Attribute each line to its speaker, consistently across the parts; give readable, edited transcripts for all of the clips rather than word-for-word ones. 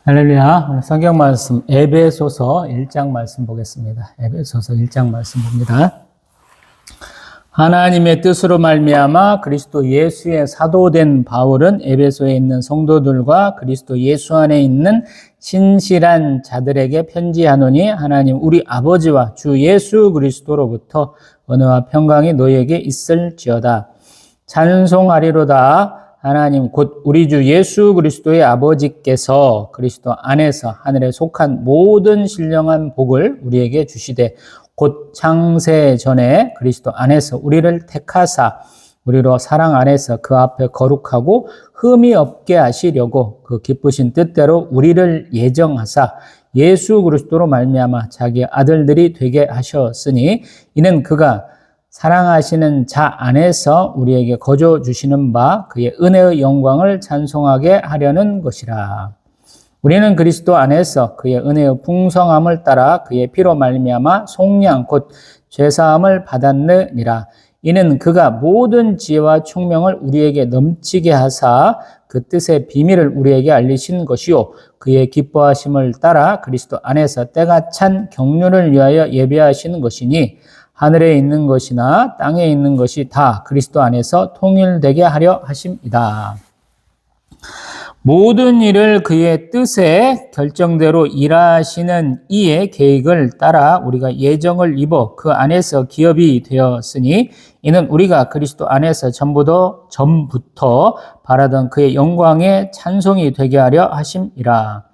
Speaker 1: 할렐루야. 오늘 성경 말씀 에베소서 1장 말씀 보겠습니다. 에베소서 1장 말씀 봅니다. 하나님의 뜻으로 말미암아 그리스도 예수의 사도된 바울은 에베소에 있는 성도들과 그리스도 예수 안에 있는 신실한 자들에게 편지하노니 하나님 우리 아버지와 주 예수 그리스도로부터 은혜와 평강이 너희에게 있을지어다. 찬송하리로다. 하나님 곧 우리 주 예수 그리스도의 아버지께서 그리스도 안에서 하늘에 속한 모든 신령한 복을 우리에게 주시되 곧 창세 전에 그리스도 안에서 우리를 택하사 우리로 사랑 안에서 그 앞에 거룩하고 흠이 없게 하시려고 그 기쁘신 뜻대로 우리를 예정하사 예수 그리스도로 말미암아 자기 아들들이 되게 하셨으니 이는 그가 사랑하시는 자 안에서 우리에게 거저 주시는 바 그의 은혜의 영광을 찬송하게 하려는 것이라. 우리는 그리스도 안에서 그의 은혜의 풍성함을 따라 그의 피로 말미암아 속량 곧 죄사함을 받았느니라. 이는 그가 모든 지혜와 총명을 우리에게 넘치게 하사 그 뜻의 비밀을 우리에게 알리신 것이요 그의 기뻐하심을 따라 그리스도 안에서 때가 찬 경륜을 위하여 예배하시는 것이니 하늘에 있는 것이나 땅에 있는 것이 다 그리스도 안에서 통일되게 하려 하심이다. 모든 일을 그의 뜻에 결정대로 일하시는 이의 계획을 따라 우리가 예정을 입어 그 안에서 기업이 되었으니 이는 우리가 그리스도 안에서 전부터 바라던 그의 영광의 찬송이 되게 하려 하심이라.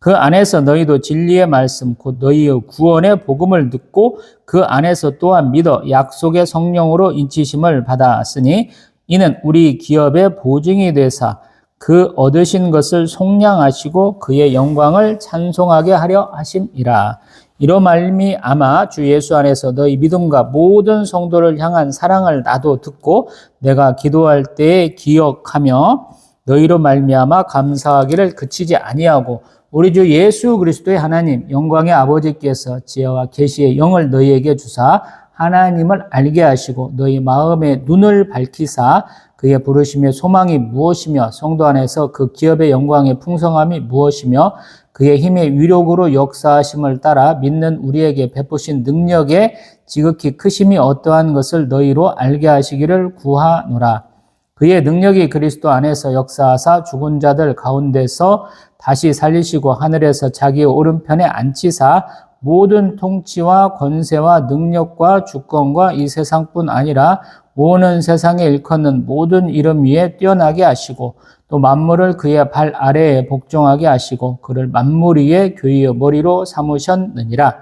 Speaker 1: 그 안에서 너희도 진리의 말씀 곧 너희의 구원의 복음을 듣고 그 안에서 또한 믿어 약속의 성령으로 인치심을 받았으니 이는 우리 기업의 보증이 되사 그 얻으신 것을 속량하시고 그의 영광을 찬송하게 하려 하심이라. 이로 말미암아 주 예수 안에서 너희 믿음과 모든 성도를 향한 사랑을 나도 듣고 내가 기도할 때에 기억하며 너희로 말미암아 감사하기를 그치지 아니하고 우리 주 예수 그리스도의 하나님 영광의 아버지께서 지혜와 계시의 영을 너희에게 주사 하나님을 알게 하시고 너희 마음의 눈을 밝히사 그의 부르심의 소망이 무엇이며 성도 안에서 그 기업의 영광의 풍성함이 무엇이며 그의 힘의 위력으로 역사하심을 따라 믿는 우리에게 베푸신 능력의 지극히 크심이 어떠한 것을 너희로 알게 하시기를 구하노라. 그의 능력이 그리스도 안에서 역사하사 죽은 자들 가운데서 다시 살리시고 하늘에서 자기의 오른편에 앉히사 모든 통치와 권세와 능력과 주권과 이 세상뿐 아니라 오는 세상에 일컫는 모든 이름 위에 뛰어나게 하시고 또 만물을 그의 발 아래에 복종하게 하시고 그를 만물 위에 교회의 머리로 삼으셨느니라.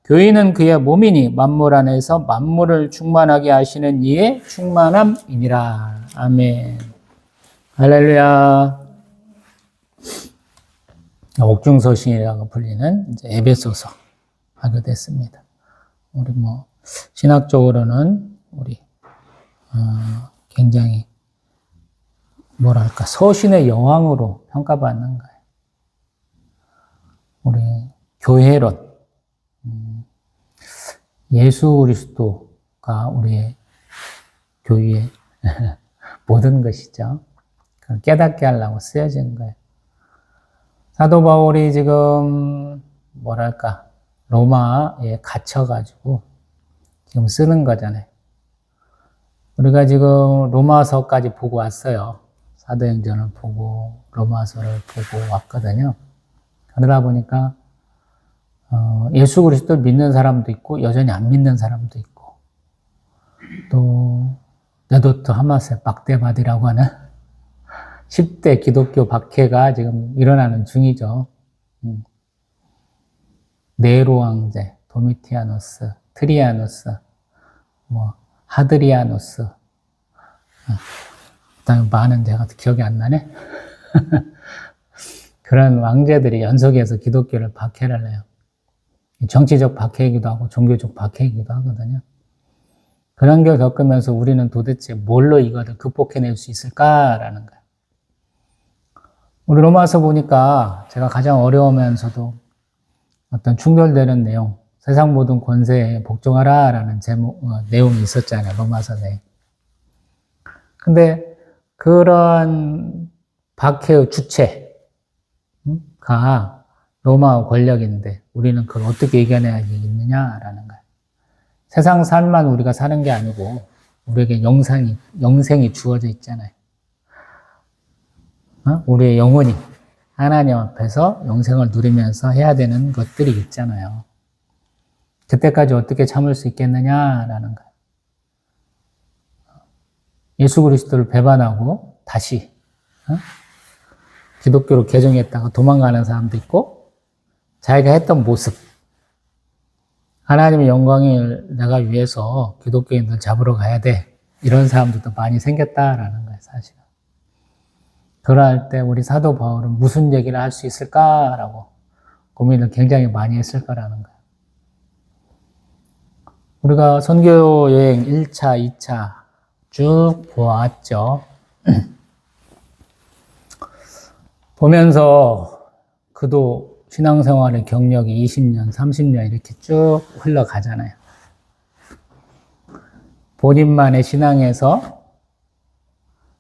Speaker 1: 교회는 그의 몸이니 만물 안에서 만물을 충만하게 하시는 이의 충만함이니라. 아멘. 할렐루야. 옥중서신이라고 불리는 이제 에베소서 하게 됐습니다. 우리 신학적으로는 우리 굉장히 서신의 여왕으로 평가받는 거예요. 우리 교회론 예수 그리스도가 우리의 교회의 모든 것이죠. 그걸 깨닫게 하려고 쓰여진 거예요. 사도 바울이 지금 로마에 갇혀가지고 지금 쓰는 거잖아요. 우리가 지금 로마서까지 보고 왔어요. 사도행전을 보고 로마서를 보고 왔거든요. 그러다 보니까 예수 그리스도를 믿는 사람도 있고 여전히 안 믿는 사람도 있고 또 네도트 하마세 막대바디라고 하는 10대 기독교 박해가 지금 일어나는 중이죠. 네로 황제, 도미티아누스, 트리아누스, 하드리아누스, 그다음에 많은 제가 기억이 안 나네. 그런 왕제들이 연속해서 기독교를 박해를 해요. 정치적 박해이기도 하고 종교적 박해이기도 하거든요. 그런 걸 겪으면서 우리는 도대체 뭘로 이거를 극복해낼 수 있을까라는 거예요. 우리 로마서 보니까 제가 가장 어려우면서도 어떤 충돌되는 내용, 세상 모든 권세에 복종하라라는 내용이 있었잖아요. 로마서 내에. 근데 그런 박해의 주체, 가 로마 권력인데 우리는 그걸 어떻게 이겨내야겠느냐라는 거예요. 세상 삶만 우리가 사는 게 아니고 우리에게 영생이 주어져 있잖아요. 우리의 영혼이 하나님 앞에서 영생을 누리면서 해야 되는 것들이 있잖아요. 그때까지 어떻게 참을 수 있겠느냐라는 거예요. 예수 그리스도를 배반하고 다시 기독교로 개종했다가 도망가는 사람도 있고, 자기가 했던 모습, 하나님의 영광을 내가 위해서 기독교인들 잡으러 가야 돼, 이런 사람들도 많이 생겼다라는 거예요, 사실은. 그럴 때 우리 사도 바울은 무슨 얘기를 할 수 있을까라고 고민을 굉장히 많이 했을 거라는 거예요. 우리가 선교 여행 1차, 2차 쭉 보았죠. 보면서 그도 신앙생활의 경력이 20년, 30년 이렇게 쭉 흘러가잖아요. 본인만의 신앙에서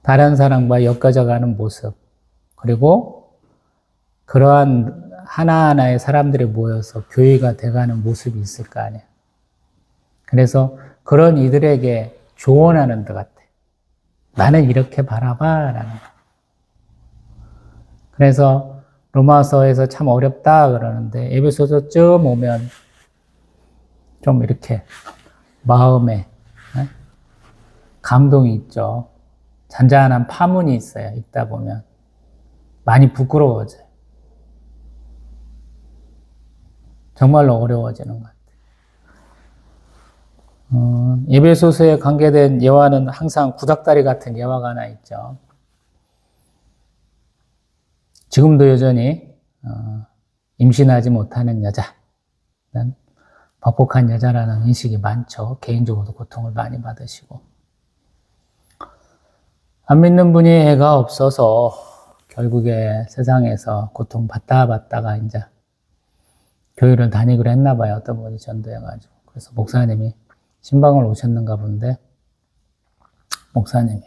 Speaker 1: 다른 사람과 엮어져가는 모습, 그리고 그러한 하나하나의 사람들이 모여서 교회가 돼가는 모습이 있을 거 아니에요. 그래서 그런 이들에게 조언하는 것 같아. 나는 이렇게 바라봐 라는 거. 그래서 로마서에서 참 어렵다 그러는데 에베소서쯤 오면 좀 이렇게 마음에 감동이 있죠. 잔잔한 파문이 있어요. 읽다 보면 많이 부끄러워져요. 정말로 어려워지는 것 같아요. 에베소서에 관계된 예화는 항상 구닥다리 같은 예화가 하나 있죠. 지금도 여전히 임신하지 못하는 여자, 벅벅한 여자라는 인식이 많죠. 개인적으로도 고통을 많이 받으시고, 안 믿는 분이 애가 없어서 결국에 세상에서 고통받다가 이제 교회를 다니기로 했나 봐요. 어떤 분이 전도해가지고. 그래서 목사님이 신방을 오셨는가 본데, 목사님이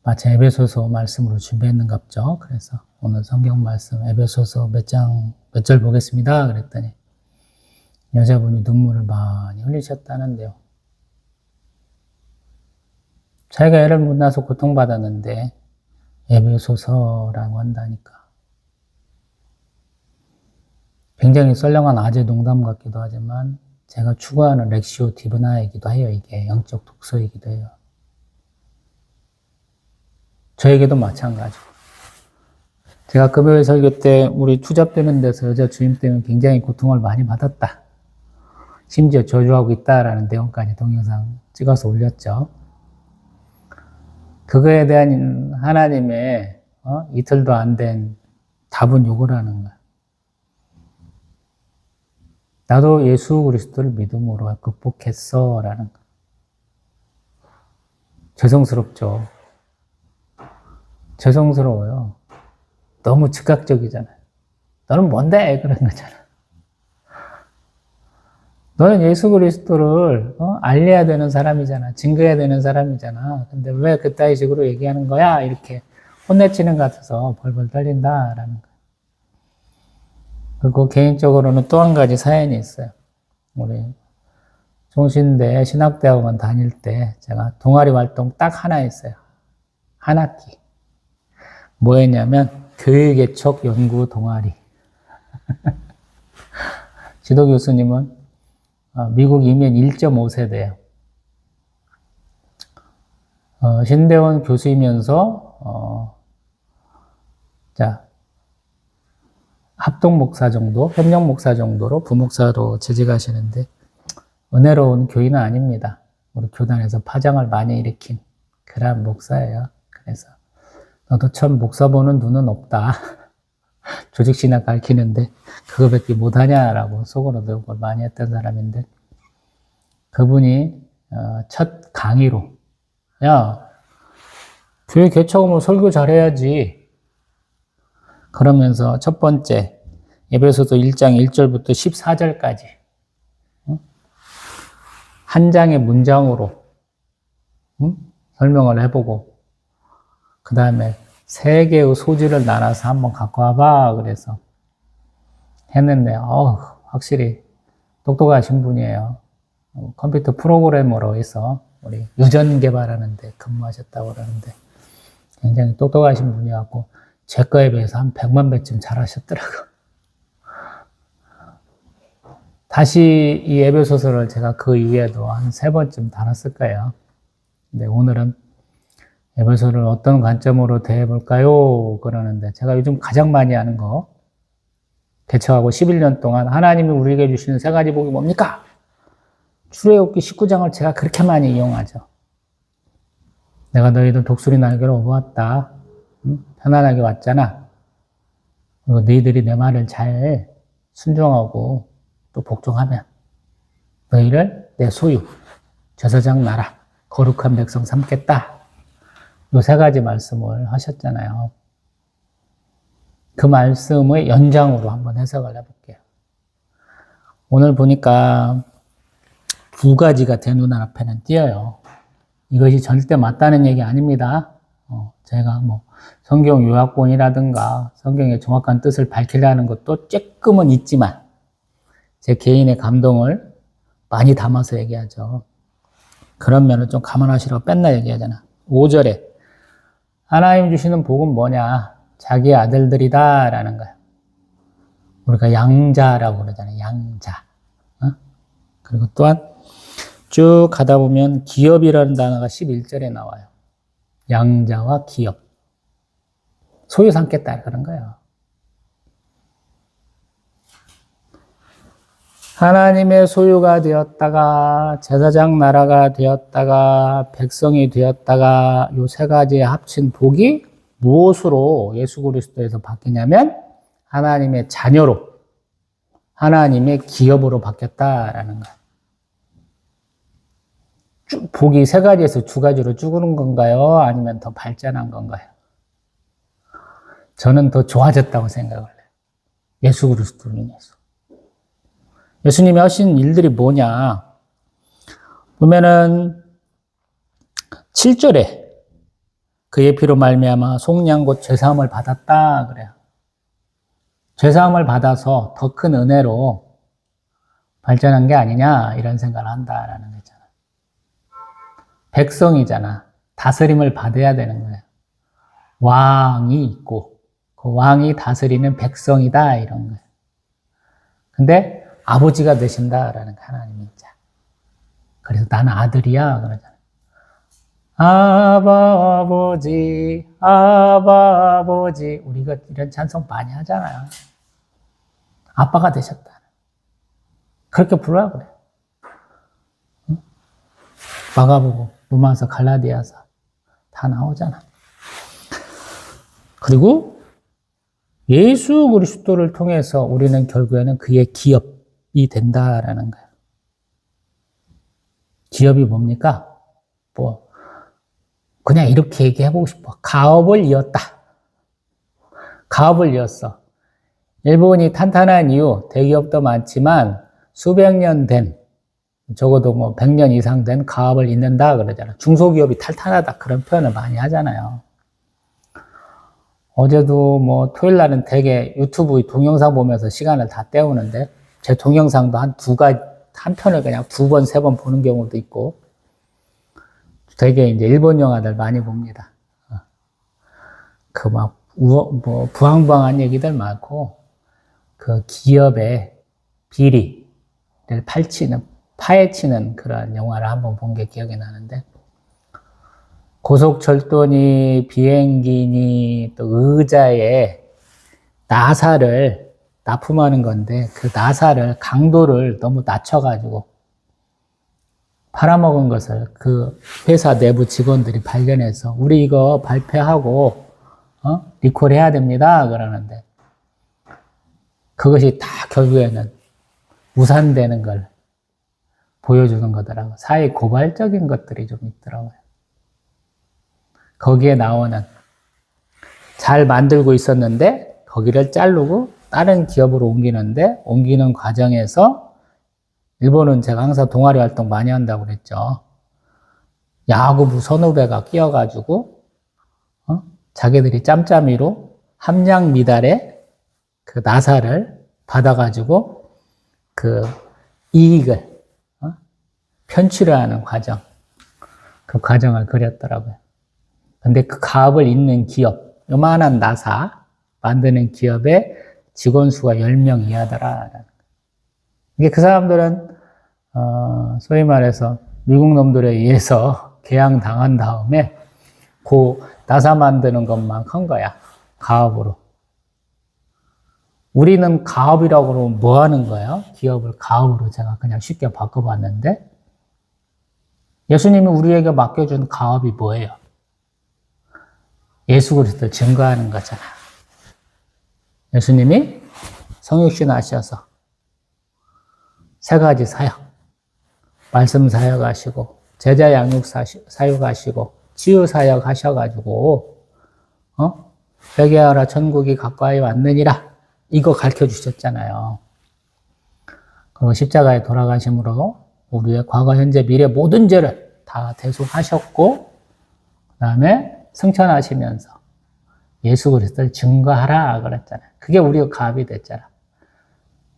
Speaker 1: 마치 에베소서 말씀으로 준비했는갑죠. 그래서 오늘 성경 말씀 에베소서 몇 절 보겠습니다. 그랬더니 여자분이 눈물을 많이 흘리셨다는데요. 자기가 애를 못 낳아서 고통받았는데 에베소서라고 한다니까. 굉장히 썰렁한 아재 농담 같기도 하지만 제가 추구하는 렉시오 디브나이기도 해요. 이게 영적 독서이기도 해요. 저에게도 마찬가지고. 제가 금요일 설교 때 우리 투잡되는 데서 여자 주임 때문에 굉장히 고통을 많이 받았다. 심지어 저주하고 있다라는 내용까지 동영상 찍어서 올렸죠. 그거에 대한 하나님의 이틀도 안 된 답은 요거라는 거야. 나도 예수 그리스도를 믿음으로 극복했어 라는 거야. 죄송스럽죠. 죄송스러워요. 너무 즉각적이잖아요. 너는 뭔데? 그런 거잖아. 너는 예수 그리스도를 알려야 되는 사람이잖아. 증거해야 되는 사람이잖아. 근데 왜 그따위 식으로 얘기하는 거야? 이렇게 혼내치는 것 같아서 벌벌 떨린다라는 거예요. 그리고 개인적으로는 또 한 가지 사연이 있어요. 우리 종신대 신학대학원 다닐 때 제가 동아리 활동 딱 하나 했어요. 한 학기. 뭐였냐면 교육개척 연구 동아리. 지도 교수님은 미국 이민 1.5세대예요. 신대원 교수이면서 합동 목사 정도, 협력 목사 정도로 부목사로 재직하시는데 은혜로운 교인은 아닙니다. 우리 교단에서 파장을 많이 일으킨 그런 목사예요. 그래서 너도 참 목사 보는 눈은 없다. 조직신학 가르치는데 그거밖에 못하냐라고 속으로 욕을 많이 했던 사람인데, 그분이 첫 강의로 야, 교회 개척하면 설교 잘해야지. 그러면서 첫 번째 에베소서 1장 1절부터 14절까지 한 장의 문장으로 설명을 해보고, 그 다음에 세 개의 소지를 나눠서 한번 갖고 와봐. 그래서 했는데, 확실히 똑똑하신 분이에요. 컴퓨터 프로그래머로 해서 우리 유전 개발하는데 근무하셨다고 그러는데 굉장히 똑똑하신 분이었고, 제 거에 비해서 한 100만 배쯤 잘하셨더라고요. 다시 이 에베소서를 제가 그 이후에도 한 3번쯤 달았을 거예요. 근데 오늘은 에베소를 어떤 관점으로 대해볼까요? 그러는데 제가 요즘 가장 많이 하는 거, 개척하고 11년 동안 하나님이 우리에게 주시는 3가지 복이 뭡니까? 출애굽기 19장을 제가 그렇게 많이 이용하죠. 내가 너희들 독수리 날개로 업어왔다. 편안하게 왔잖아. 그리고 너희들이 내 말을 잘 순종하고 또 복종하면 너희를 내 소유, 제사장 나라, 거룩한 백성 삼겠다. 요 3가지 말씀을 하셨잖아요. 그 말씀의 연장으로 한번 해석을 해볼게요. 오늘 보니까 2가지가 제 눈앞에는 띄어요. 이것이 절대 맞다는 얘기 아닙니다. 제가 성경 요약본이라든가 성경의 정확한 뜻을 밝히려는 것도 조금은 있지만 제 개인의 감동을 많이 담아서 얘기하죠. 그런 면을 좀 감안하시라고 맨날 얘기하잖아. 5절에 하나님 주시는 복은 뭐냐? 자기 아들들이다 라는 거야. 우리가 양자라고 그러잖아요. 양자. 그리고 또한 쭉 가다 보면 기업이라는 단어가 11절에 나와요. 양자와 기업. 소유 삼겠다 그런 거예요. 하나님의 소유가 되었다가 제사장 나라가 되었다가 백성이 되었다가 요 3가지의 합친 복이 무엇으로 예수 그리스도에서 바뀌냐면 하나님의 자녀로, 하나님의 기업으로 바뀌었다라는 거예요. 복이 3가지에서 2가지로 줄은 건가요? 아니면 더 발전한 건가요? 저는 더 좋아졌다고 생각을 해요. 예수 그리스도로 인해서. 예수님이 하신 일들이 뭐냐? 보면은 7절에 그의 피로 말미암아 속량 곧 죄사함을 받았다 그래요. 죄사함을 받아서 더 큰 은혜로 발전한 게 아니냐 이런 생각을 한다라는 거잖아. 백성이잖아. 다스림을 받아야 되는 거예요. 왕이 있고 그 왕이 다스리는 백성이다 이런 거예요. 근데 아버지가 되신다라는 거 하나님이 자. 그래서 나는 아들이야 그러잖아. 아바 아버지, 아바 아버지. 우리가 이런 찬송 많이 하잖아요. 아빠가 되셨다. 그렇게 부르라 그래. 응? 마가복음, 로마서, 갈라디아서 다 나오잖아. 그리고 예수 그리스도를 통해서 우리는 결국에는 그의 기업이 된다라는 거예요. 기업이 뭡니까? 그냥 이렇게 얘기해보고 싶어. 가업을 이었다. 가업을 이었어. 일본이 탄탄한 이유, 대기업도 많지만 수백 년 된, 적어도 100년 이상 된 가업을 잇는다 그러잖아. 중소기업이 탄탄하다 그런 표현을 많이 하잖아요. 어제도 토요일 날은 되게 유튜브 동영상 보면서 시간을 다 때우는데 제 동영상도 한 편을 그냥 2번, 3번 보는 경우도 있고 되게 이제 일본 영화들 많이 봅니다. 부황부황한 얘기들 많고 그 기업의 비리를 파헤치는 그런 영화를 한번 본 게 기억이 나는데 고속철도니 비행기니 또 의자에 나사를 납품하는 건데 그 나사를 강도를 너무 낮춰가지고 팔아먹은 것을 그 회사 내부 직원들이 발견해서 우리 이거 발표하고 리콜해야 됩니다 그러는데 그것이 다 결국에는 무산되는 걸 보여주는 거더라고요. 사회 고발적인 것들이 좀 있더라고요. 거기에 나오는 잘 만들고 있었는데 거기를 자르고 다른 기업으로 옮기는 과정에서 일본은 제가 항상 동아리 활동 많이 한다고 그랬죠. 야구부 선후배가 끼어가지고 자기들이 짬짬이로 함량 미달의 그 나사를 받아가지고 그 이익을 편취를 하는 과정, 그 과정을 그렸더라고요. 근데 그 가업을 잇는 기업, 요만한 나사 만드는 기업의 직원 수가 10명 이하더라. 이게 그 사람들은 소위 말해서 미국 놈들에 의해서 개항당한 다음에 그 나사 만드는 것만 한 거야. 가업으로. 우리는 가업이라고 그러면 뭐 하는 거예요? 기업을 가업으로 제가 그냥 쉽게 바꿔봤는데 예수님이 우리에게 맡겨준 가업이 뭐예요? 예수 그리스도 증거하는 거잖아. 예수님이 성육신 하셔서 3가지 사역, 말씀 사역 하시고 제자 양육 사역 하시고 치유 사역 하셔가지고 회개하라 천국이 가까이 왔느니라 이거 가르쳐 주셨잖아요. 그리고 십자가에 돌아가심으로 우리의 과거, 현재, 미래 모든 죄를 다 대속하셨고 그 다음에 승천하시면서 예수 그리스도를 증거하라 그랬잖아요. 그게 우리의 가업이 됐잖아.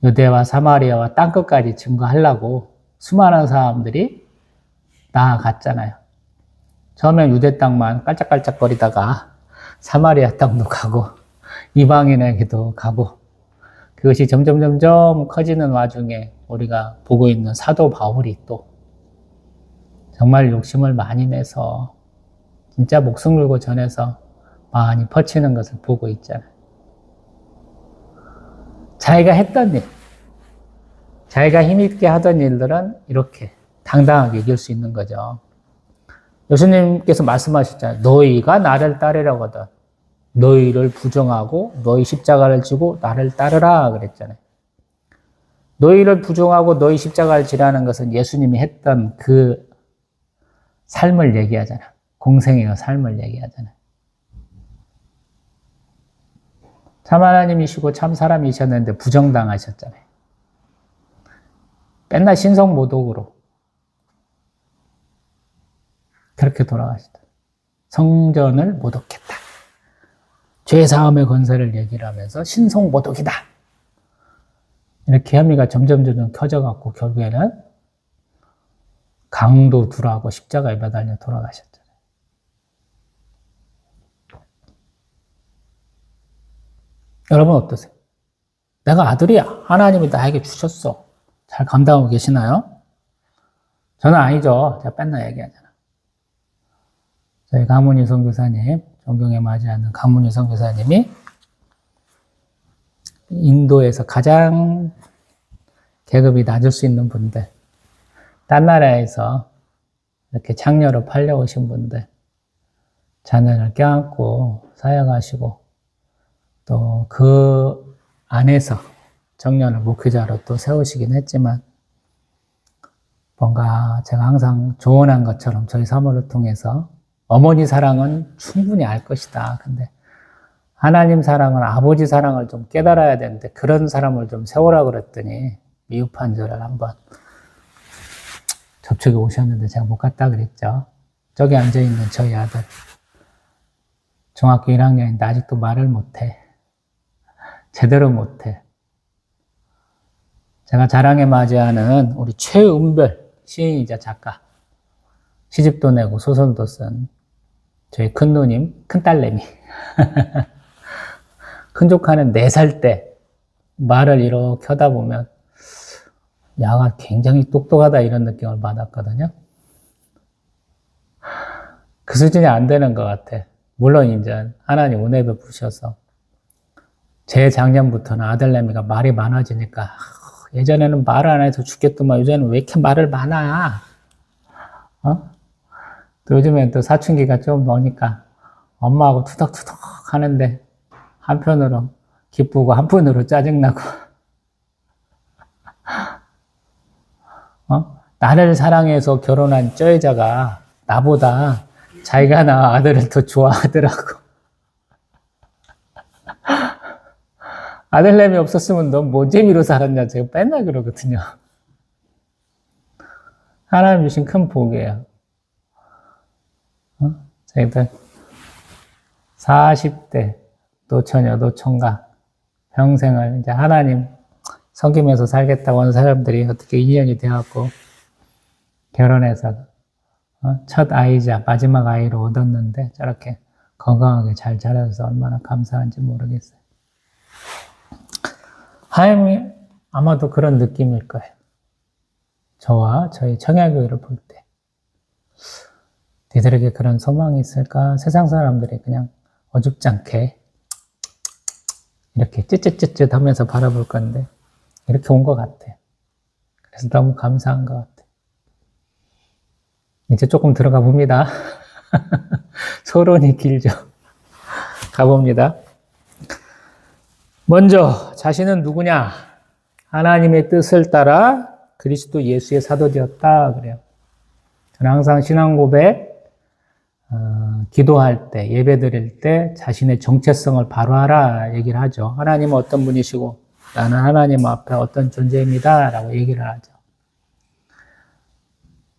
Speaker 1: 유대와 사마리아와 땅끝까지 증거하려고 수많은 사람들이 나아갔잖아요. 처음엔 유대 땅만 깔짝깔짝거리다가 사마리아 땅도 가고 이방인에게도 가고 그것이 점점 커지는 와중에 우리가 보고 있는 사도 바울이 또 정말 욕심을 많이 내서 진짜 목숨 걸고 전해서 많이 퍼치는 것을 보고 있잖아요. 자기가 했던 일, 자기가 힘있게 하던 일들은 이렇게 당당하게 이길 수 있는 거죠. 예수님께서 말씀하셨잖아요. 너희가 나를 따르려거든 너희를 부정하고 너희 십자가를 지고 나를 따르라 그랬잖아요. 너희를 부정하고 너희 십자가를 지라는 것은 예수님이 했던 그 삶을 얘기하잖아. 공생의 삶을 얘기하잖아. 참 하나님이시고 참 사람이셨는데 부정당하셨잖아요. 맨날 신성모독으로 그렇게 돌아가시다. 성전을 모독했다. 죄사함의 권세를 얘기를 하면서 신성모독이다. 이렇게 혐의가 점점 커져갖고 결국에는 강도 둘하고 십자가에 매달려 돌아가셨잖아요. 여러분 어떠세요? 내가 아들이야. 하나님이 나에게 주셨어. 잘 감당하고 계시나요? 저는 아니죠. 제가 맨날 얘기하잖아. 저희 강문희 선교사님, 존경에 맞이하는 강문희 선교사님이 인도에서 가장 계급이 낮을 수 있는 분들, 딴 나라에서 이렇게 창녀로 팔려오신 분들, 자녀를 껴안고 사역하시고, 또 그 안에서 청년을 목회자로 또 세우시긴 했지만, 뭔가 제가 항상 조언한 것처럼 저희 사모를 통해서 어머니 사랑은 충분히 알 것이다. 근데 하나님 사랑은 아버지 사랑을 좀 깨달아야 되는데 그런 사람을 좀 세우라 그랬더니 미흡한 저를 한번 접촉에 오셨는데 제가 못 갔다 그랬죠. 저기 앉아있는 저희 아들 중학교 1학년인데 아직도 말을 못해. 제대로 못해. 제가 자랑에 맞이하는 우리 최은별 시인이자 작가, 시집도 내고 소설도 쓴 저희 큰 누님, 큰 딸내미. 큰 조카는 4살 때 말을 이렇게 하다 보면 야가 굉장히 똑똑하다 이런 느낌을 받았거든요. 그 수준이 안 되는 것 같아. 물론 이제 하나님 은혜 베푸셔서 재작년부터는 아들내미가 말이 많아지니까 예전에는 말을 안 해서 죽겠더만 요새는 왜 이렇게 말을 많아? 또 요즘엔 또 사춘기가 좀 오니까 엄마하고 투덕투덕 하는데 한편으로 기쁘고 한편으로 짜증나고 나를 사랑해서 결혼한 저 여자가 나보다 자기가 낳은 아들을 더 좋아하더라고. 아들내미 없었으면 넌 뭔 재미로 살았냐 제가 맨날 그러거든요. 하나님 주신 큰 복이에요. 저희들 40대 노처녀, 노총각 평생을 이제 하나님 섬기면서 살겠다고 하는 사람들이 어떻게 인연이 되었고 결혼해서 첫 아이자 마지막 아이를 얻었는데 저렇게 건강하게 잘 자라서 얼마나 감사한지 모르겠어요. 하나님이 아마도 그런 느낌일 거예요. 저와 저희 청야교회를 볼 때. 니들에게 그런 소망이 있을까? 세상 사람들이 그냥 어줍잖게 이렇게 쯧쯧쯧쯧 하면서 바라볼 건데 이렇게 온 것 같아요. 그래서 너무 감사한 것 같아요. 이제 조금 들어가 봅니다. 소론이 길죠. 가봅니다. 먼저 자신은 누구냐? 하나님의 뜻을 따라 그리스도 예수의 사도 되었다 그래요. 저는 항상 신앙 고백, 기도할 때, 예배 드릴 때 자신의 정체성을 바로하라 얘기를 하죠. 하나님은 어떤 분이시고 나는 하나님 앞에 어떤 존재입니다 라고 얘기를 하죠.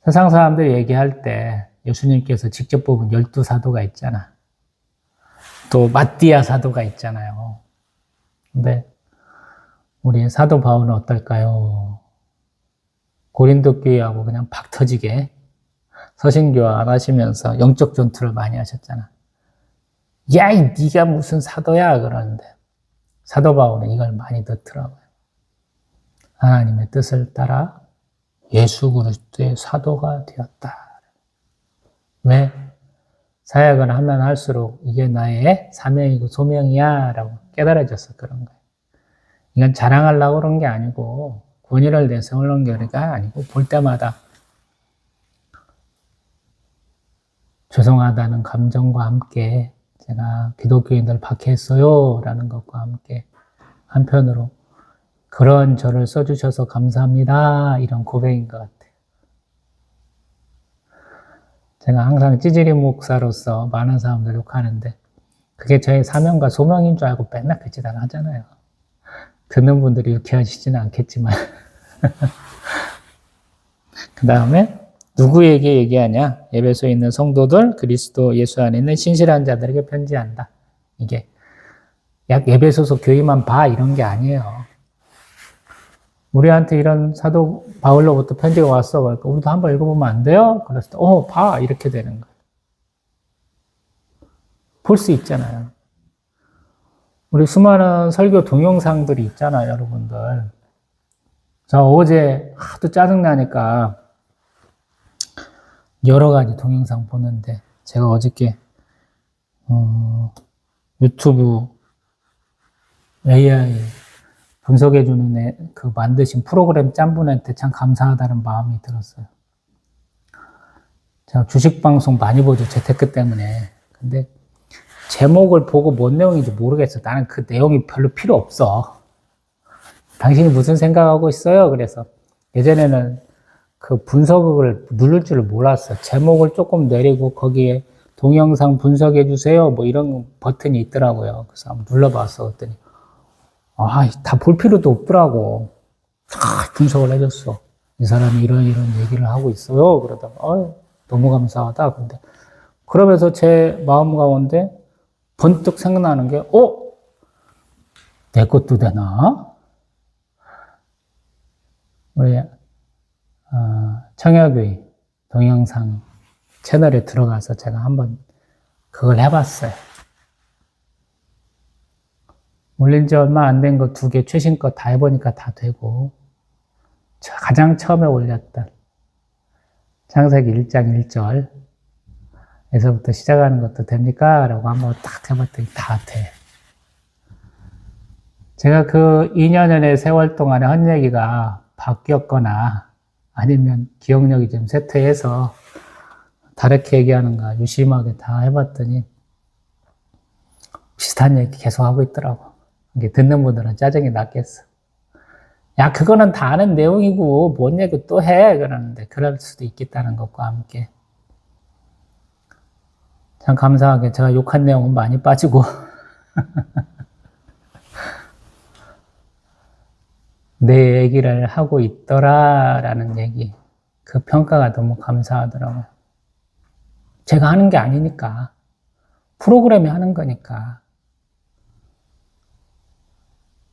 Speaker 1: 세상 사람들이 얘기할 때 예수님께서 직접 뽑은 12사도가 있잖아. 또 마띠아 사도가 있잖아요. 근데 우리 사도 바울은 어떨까요? 고린도 교회하고 그냥 박 터지게 서신교화 안 하시면서 영적 전투를 많이 하셨잖아. 야, 네가 무슨 사도야 그러는데 사도 바울은 이걸 많이 듣더라고요. 하나님의 뜻을 따라 예수 그리스도의 사도가 되었다. 왜? 사역을 하면 할수록 이게 나의 사명이고 소명이야 라고 깨달아져서 그런 거예요. 이건 자랑하려고 그런 게 아니고 권위를 내세우는 게 아니고 볼 때마다 죄송하다는 감정과 함께 제가 기독교인들 박해했어요 라는 것과 함께 한편으로 그런 저를 써주셔서 감사합니다 이런 고백인 것 같아요. 제가 항상 찌질이 목사로서 많은 사람들 욕하는데 그게 저의 사명과 소명인 줄 알고 맨날 그 짓 하잖아요. 듣는 분들이 유쾌하시지는 않겠지만 그 다음에 누구에게 얘기하냐? 에베소에 있는 성도들, 그리스도 예수 안에 있는 신실한 자들에게 편지한다. 이게 약 에베소서 교회만 봐 이런 게 아니에요. 우리한테 이런 사도 바울로부터 편지가 왔어. 그러니까 우리도 한번 읽어보면 안 돼요? 그랬을 때 봐 이렇게 되는 거예요. 볼 수 있잖아요. 우리 수많은 설교 동영상들이 있잖아요, 여러분들. 저 어제 하도 짜증나니까 여러 가지 동영상 보는데 제가 어저께 유튜브 AI 분석해주는 그 만드신 프로그램 짠 분한테 참 감사하다는 마음이 들었어요. 제가 주식방송 많이 보죠, 재테크 때문에. 근데 제목을 보고 뭔 내용인지 모르겠어. 나는 그 내용이 별로 필요 없어. 당신이 무슨 생각하고 있어요? 그래서 예전에는 그 분석을 누를 줄을 몰랐어. 제목을 조금 내리고 거기에 동영상 분석해 주세요. 뭐 이런 버튼이 있더라고요. 그래서 한번 눌러봤어. 그랬더니 다 볼 필요도 없더라고. 다 분석을 해줬어. 이 사람이 이런 얘기를 하고 있어요. 그러다가 너무 감사하다. 근데 그러면서 제 마음 가운데 번뜩 생각나는 게 내 것도 되나? 우리 청야교회 동영상 채널에 들어가서 제가 한번 그걸 해봤어요. 올린 지 얼마 안 된 거 2개 최신 거 다 해보니까 다 되고 가장 처음에 올렸던 창세기 1장 1절 에서부터 시작하는 것도 됩니까? 라고 한번 딱 해봤더니 다 돼. 제가 그 2년 전의 세월 동안에 한 얘기가 바뀌었거나 아니면 기억력이 좀 쇠퇴해서 다르게 얘기하는가 유심하게 다 해봤더니 비슷한 얘기 계속 하고 있더라고. 이게 듣는 분들은 짜증이 났겠어. 야, 그거는 다 아는 내용이고 뭔 얘기 또 해? 그러는데 그럴 수도 있겠다는 것과 함께 참 감사하게 제가 욕한 내용은 많이 빠지고 내 얘기를 하고 있더라라는 얘기, 그 평가가 너무 감사하더라고요. 제가 하는 게 아니니까 프로그램이 하는 거니까.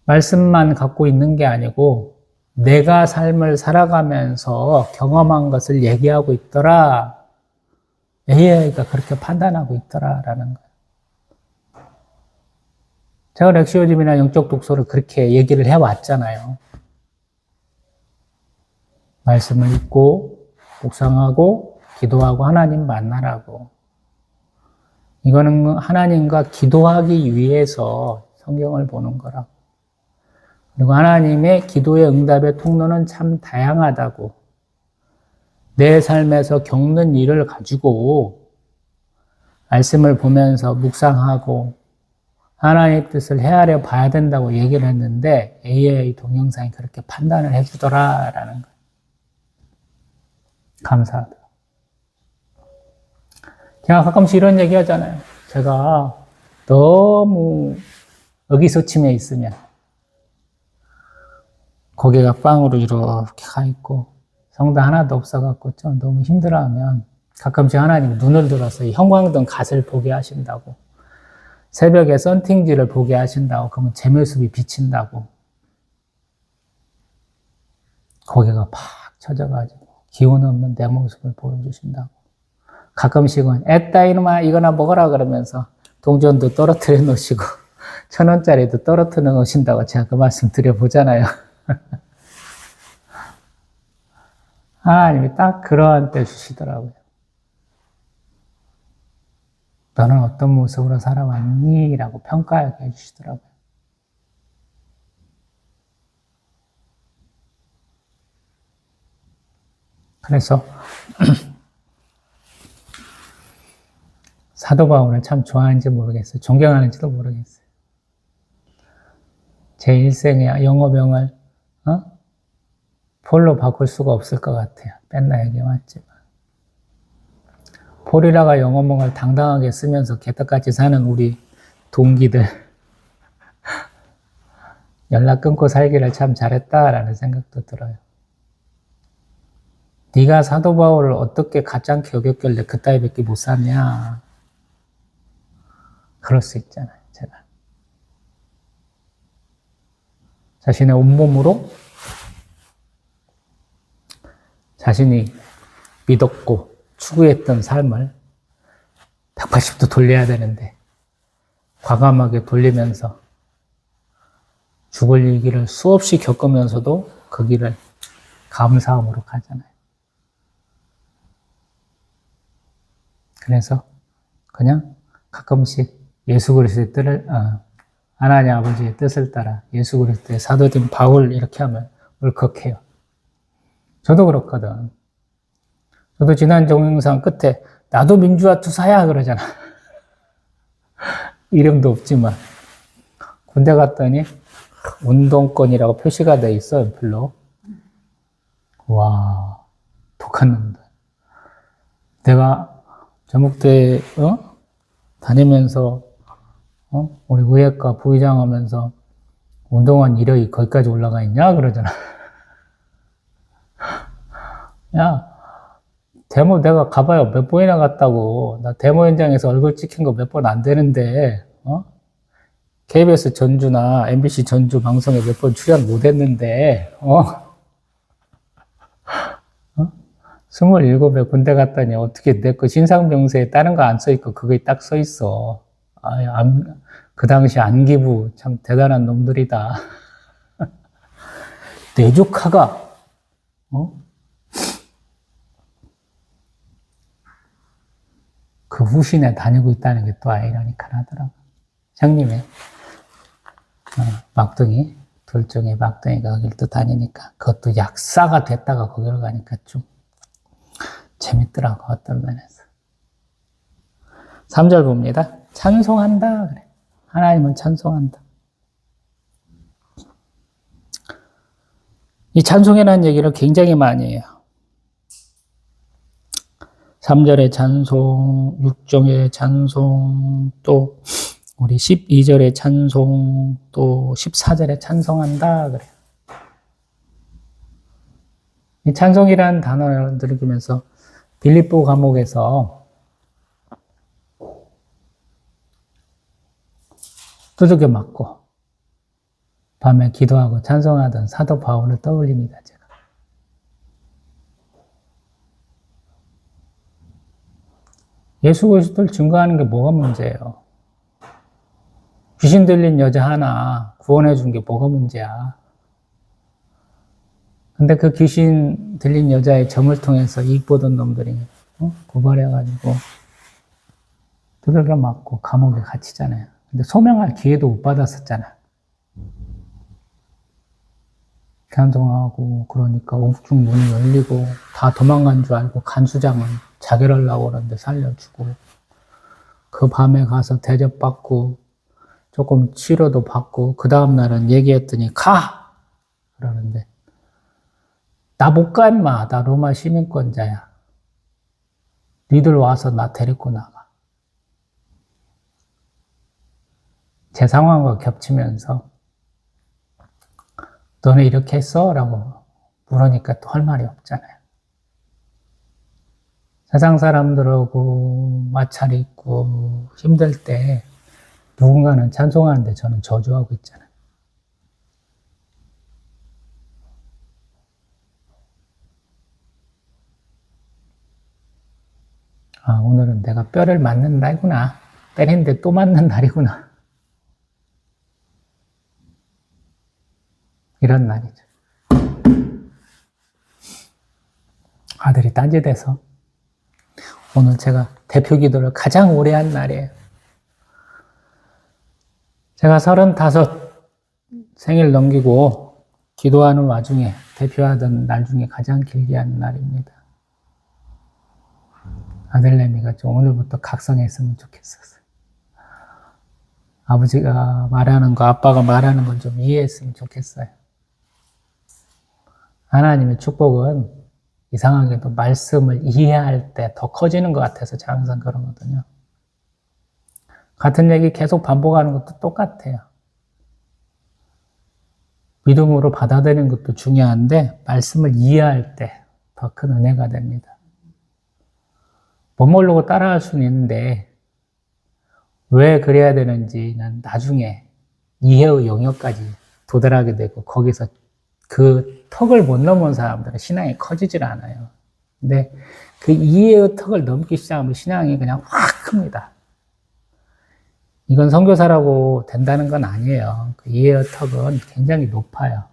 Speaker 1: 말씀만 갖고 있는 게 아니고 내가 삶을 살아가면서 경험한 것을 얘기하고 있더라. AI가 그렇게 판단하고 있더라라는 거예요. 제가 렉시오즘이나 영적 독서를 그렇게 얘기를 해왔잖아요. 말씀을 읽고 묵상하고 기도하고 하나님 만나라고. 이거는 하나님과 기도하기 위해서 성경을 보는 거라고. 그리고 하나님의 기도의 응답의 통로는 참 다양하다고. 내 삶에서 겪는 일을 가지고 말씀을 보면서 묵상하고 하나님의 뜻을 헤아려 봐야 된다고 얘기를 했는데 AI 동영상이 그렇게 판단을 해주더라라는 거예요. 감사하다. 제가 가끔씩 이런 얘기 하잖아요. 제가 너무 의기소침해 있으면 고개가 빵으로 이렇게 가 있고 성도 하나도 없어갖고 좀 너무 힘들어하면 가끔씩 하나님 눈을 들어서 형광등 갓을 보게 하신다고. 새벽에 썬팅지를 보게 하신다고. 그러면 제 모습이 비친다고. 고개가 팍 쳐져가지고 기운 없는 내 모습을 보여주신다고. 가끔씩은 에따 이놈아 이거나 먹어라 그러면서 동전도 떨어뜨려 놓으시고 1,000원짜리도 떨어뜨려 놓으신다고 제가 그 말씀 드려보잖아요. 하나님이 딱 그러한 때 주시더라고요. 너는 어떤 모습으로 살아왔니? 라고 평가하게 해주시더라고요. 그래서 사도 바울을 참 좋아하는지 모르겠어요. 존경하는지도 모르겠어요. 제 일생의 영어병을 폴로 바꿀 수가 없을 것 같아요. 맨날 얘기해왔지만. 폴이라가 영어명을 당당하게 쓰면서 개떡같이 사는 우리 동기들 연락 끊고 살기를 참 잘했다라는 생각도 들어요. 네가 사도 바울을 어떻게 가짜게 여겼길래 그따위밖에 못 샀냐. 그럴 수 있잖아요. 제가 자신의 온몸으로 자신이 믿었고 추구했던 삶을 180도 돌려야 되는데 과감하게 돌리면서 죽을 일기를 수없이 겪으면서도 그 길을 감사함으로 가잖아요. 그래서 그냥 가끔씩 예수 그리스도의 뜻을 하나님 아버지의 뜻을 따라 예수 그리스도의 사도된 바울 이렇게 하면 울컥해요. 저도 그렇거든. 저도 지난 동영상 끝에 나도 민주화 투사야 그러잖아. 이름도 없지만 군대 갔더니 운동권이라고 표시가 돼 있어 연필로. 와 독한 놈들. 내가 전북대 다니면서 우리 의회과 부의장 하면서 운동원 이력이 거기까지 올라가 있냐 그러잖아. 야 데모 내가 가봐야 몇 번이나 갔다고. 나 데모 현장에서 얼굴 찍힌 거 몇 번 안 되는데 KBS 전주나 MBC 전주 방송에 몇 번 출연 못 했는데 27에 군대 갔더니 어떻게 내 거 신상병세에 다른 거 안 써있고 그게 딱 써있어. 그 당시 안기부 참 대단한 놈들이다. 내 조카가 그 후신에 다니고 있다는 게 또 아이러니컬하더라고. 형님의 막둥이, 둘중에 막둥이가 거길 또 다니니까 그것도 약사가 됐다가 거기로 가니까 좀 재밌더라고 어떤 면에서. 3절 봅니다. 찬송한다 그래. 하나님은 찬송한다. 이 찬송이라는 얘기를 굉장히 많이 해요. 3절의 찬송, 6절의 찬송, 또 우리 12절의 찬송, 또 14절의 찬송한다 그래요. 이 찬송이라는 단어를 들으면서 빌립보 감옥에서 두들겨 맞고 밤에 기도하고 찬송하던 사도 바울을 떠올립니다. 제가. 예수 그리스도를 증거하는 게 뭐가 문제예요? 귀신 들린 여자 하나 구원해 준 게 뭐가 문제야? 근데 그 귀신 들린 여자의 점을 통해서 이익 보던 놈들이 고발해가지고 두들겨 맞고 감옥에 갇히잖아요. 근데 소명할 기회도 못 받았었잖아. 찬송하고 그러니까 옥중 문이 열리고 다 도망간 줄 알고 간수장은 자결하려고 그러는데 살려주고 그 밤에 가서 대접받고 조금 치료도 받고 그 다음날은 얘기했더니 가! 그러는데 나 못 가 임마. 나 로마 시민권자야. 니들 와서 나 데리고 나가. 제 상황과 겹치면서 너네 이렇게 했어? 라고 물으니까 또 할 말이 없잖아요. 세상 사람들하고 마찰이 있고 힘들 때 누군가는 찬송하는데 저는 저주하고 있잖아요. 아, 오늘은 내가 뼈를 맞는 날이구나. 때린데 또 맞는 날이구나. 이런 날이죠. 아들이 딴짓해서 오늘 제가 대표 기도를 가장 오래 한 날이에요. 제가 35 생일 넘기고 기도하는 와중에 대표하던 날 중에 가장 길게 한 날입니다. 아들내미가 좀 오늘부터 각성했으면 좋겠었어요. 아버지가 말하는 거, 아빠가 말하는 걸 좀 이해했으면 좋겠어요. 하나님의 축복은 이상하게도 말씀을 이해할 때 더 커지는 것 같아서 제가 항상 그러거든요. 같은 얘기 계속 반복하는 것도 똑같아요. 믿음으로 받아들이는 것도 중요한데 말씀을 이해할 때 더 큰 은혜가 됩니다. 못 모르고 따라할 수는 있는데 왜 그래야 되는지는 나중에 이해의 영역까지 도달하게 되고 거기서 그 턱을 못 넘은 사람들은 신앙이 커지질 않아요. 근데 그 이해의 턱을 넘기 시작하면 신앙이 그냥 확 큽니다. 이건 선교사라고 된다는 건 아니에요. 그 이해의 턱은 굉장히 높아요.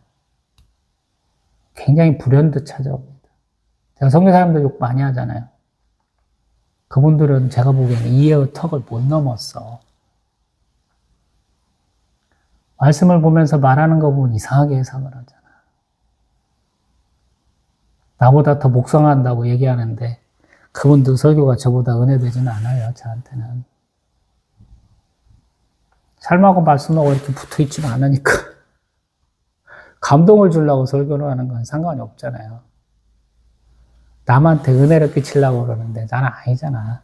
Speaker 1: 굉장히 불현듯 찾아옵니다. 제가 선교 사람들 욕 많이 하잖아요. 그분들은 제가 보기에는 이해의 턱을 못 넘었어. 말씀을 보면서 말하는 거 보면 이상하게 해석을 하잖아. 나보다 더 묵상한다고 얘기하는데 그분들 설교가 저보다 은혜되지는 않아요. 저한테는. 삶하고 말씀하고 이렇게 붙어있지는 않으니까 감동을 주려고 설교를 하는 건 상관이 없잖아요. 남한테 은혜를 끼치려고 그러는데 나는 아니잖아.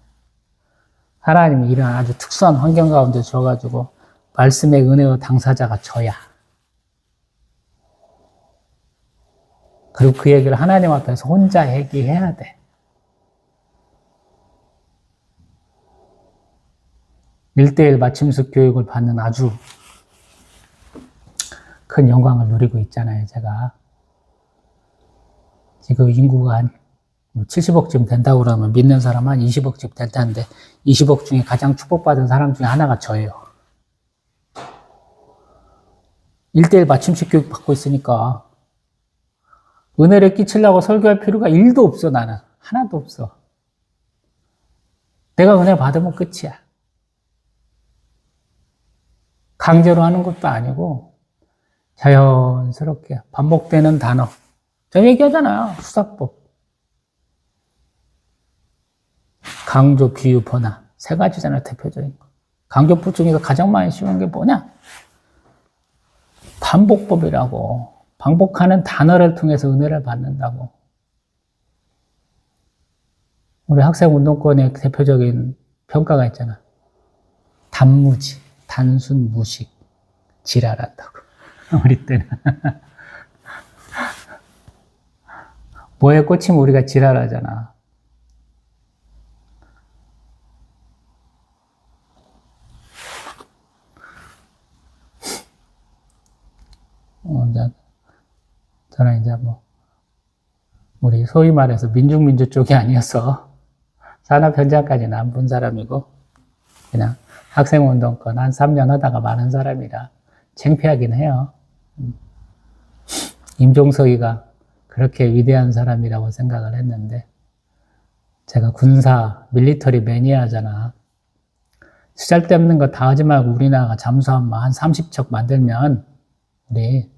Speaker 1: 하나님이 이런 아주 특수한 환경 가운데 줘가지고 말씀의 은혜의 당사자가 저야. 그리고 그 얘기를 하나님 앞에서 혼자 얘기해야 돼. 1:1 맞춤식 교육을 받는 아주 큰 영광을 누리고 있잖아요, 제가. 지금 인구가 한 70억쯤 된다고 그러면 믿는 사람 한 20억쯤 된다는데 20억 중에 가장 축복받은 사람 중에 하나가 저예요. 1:1 맞춤식 교육 받고 있으니까 은혜를 끼치려고 설교할 필요가 1도 없어, 나는. 하나도 없어. 내가 은혜 받으면 끝이야. 강제로 하는 것도 아니고 자연스럽게 반복되는 단어. 저 얘기하잖아요. 수사법. 강조, 비유, 번화. 3가지잖아요. 대표적인 거. 강조법 중에서 가장 많이 쉬운 게 뭐냐? 반복법이라고. 반복하는 단어를 통해서 은혜를 받는다고. 우리 학생운동권의 대표적인 평가가 있잖아. 단무지, 단순 무식, 지랄한다고. 우리 때는. 뭐에 꽂히면 우리가 지랄하잖아. 이제 저는 이제 뭐 우리 소위 말해서 민중민주 쪽이 아니어서 산업 현장까지는 안 본 사람이고 그냥 학생운동권 한 3년 하다가 마는 사람이라 창피하긴 해요. 임종석이가 그렇게 위대한 사람이라고 생각을 했는데 제가 군사, 밀리터리 매니아잖아. 쓰잘데없는 거 다 하지 말고 우리나라가 잠수함 한 30척 만들면 우리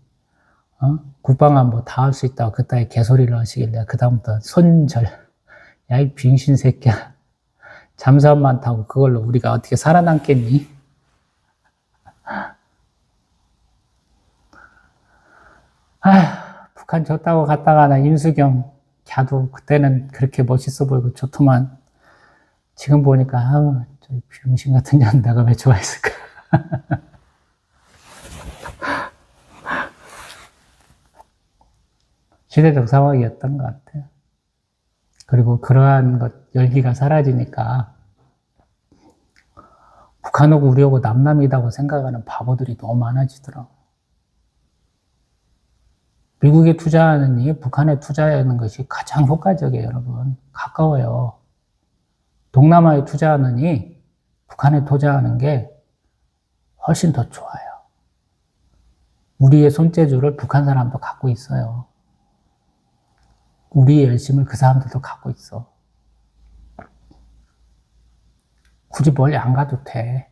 Speaker 1: 국방안보 다 할 수 있다고 그따위 개소리를 하시길래 그다음부터 손절. 야, 이 빙신 새끼야. 잠수함만 타고 그걸로 우리가 어떻게 살아남겠니? 북한 졌다고 갔다가 나 임수경 걔도 그때는 그렇게 멋있어 보이고 좋더만 지금 보니까 저 병신 같은 년 내가 왜 좋아했을까? 시대적 상황이었던 것 같아요. 그리고 그러한 것 열기가 사라지니까 북한하고 우리하고 남남이다고 생각하는 바보들이 너무 많아지더라고요. 미국에 투자하느니 북한에 투자하는 것이 가장 효과적이에요, 여러분. 가까워요. 동남아에 투자하느니 북한에 투자하는 게 훨씬 더 좋아요. 우리의 손재주를 북한 사람도 갖고 있어요. 우리의 열심을 그 사람들도 갖고 있어. 굳이 멀리 안 가도 돼.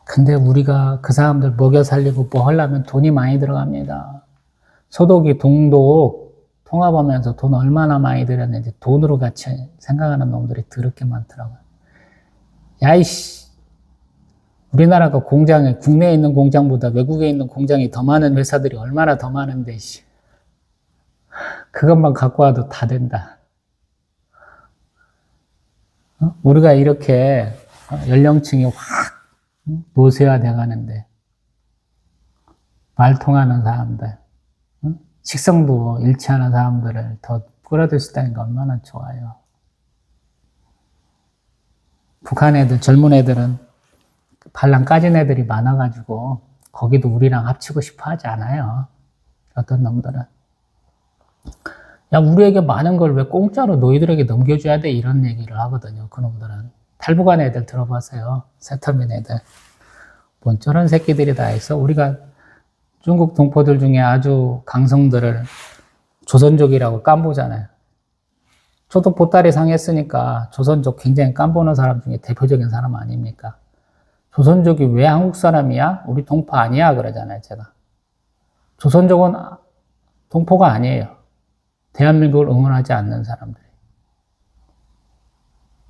Speaker 1: 근데 우리가 그 사람들 먹여 살리고 뭐 하려면 돈이 많이 들어갑니다. 소독이 동독 통합하면서 돈 얼마나 많이 들였는지 돈으로 같이 생각하는 놈들이 더럽게 많더라고요. 야이씨. 우리나라가 공장에, 국내에 있는 공장보다 외국에 있는 공장이 더 많은 회사들이 얼마나 더 많은데, 씨. 그것만 갖고 와도 다 된다. 우리가 이렇게 연령층이 확 노쇠화돼 가는데, 말 통하는 사람들, 식성도 일치하는 사람들을 더 끌어들 수 있다는 게 얼마나 좋아요. 북한 애들, 젊은 애들은 발랑 까진 애들이 많아가지고 거기도 우리랑 합치고 싶어 하지 않아요. 어떤 놈들은. 야, 우리에게 많은 걸 왜 공짜로 너희들에게 넘겨줘야 돼? 이런 얘기를 하거든요. 그 놈들은. 탈북한 애들 들어보세요. 세터민 애들. 뭔 저런 새끼들이 다 있어. 우리가 중국 동포들 중에 아주 강성들을 조선족이라고 깜보잖아요. 저도 보따리 상했으니까 조선족 굉장히 깜보는 사람 중에 대표적인 사람 아닙니까? 조선족이 왜 한국 사람이야? 우리 동포 아니야? 그러잖아요, 제가. 조선족은 동포가 아니에요. 대한민국을 응원하지 않는 사람들이.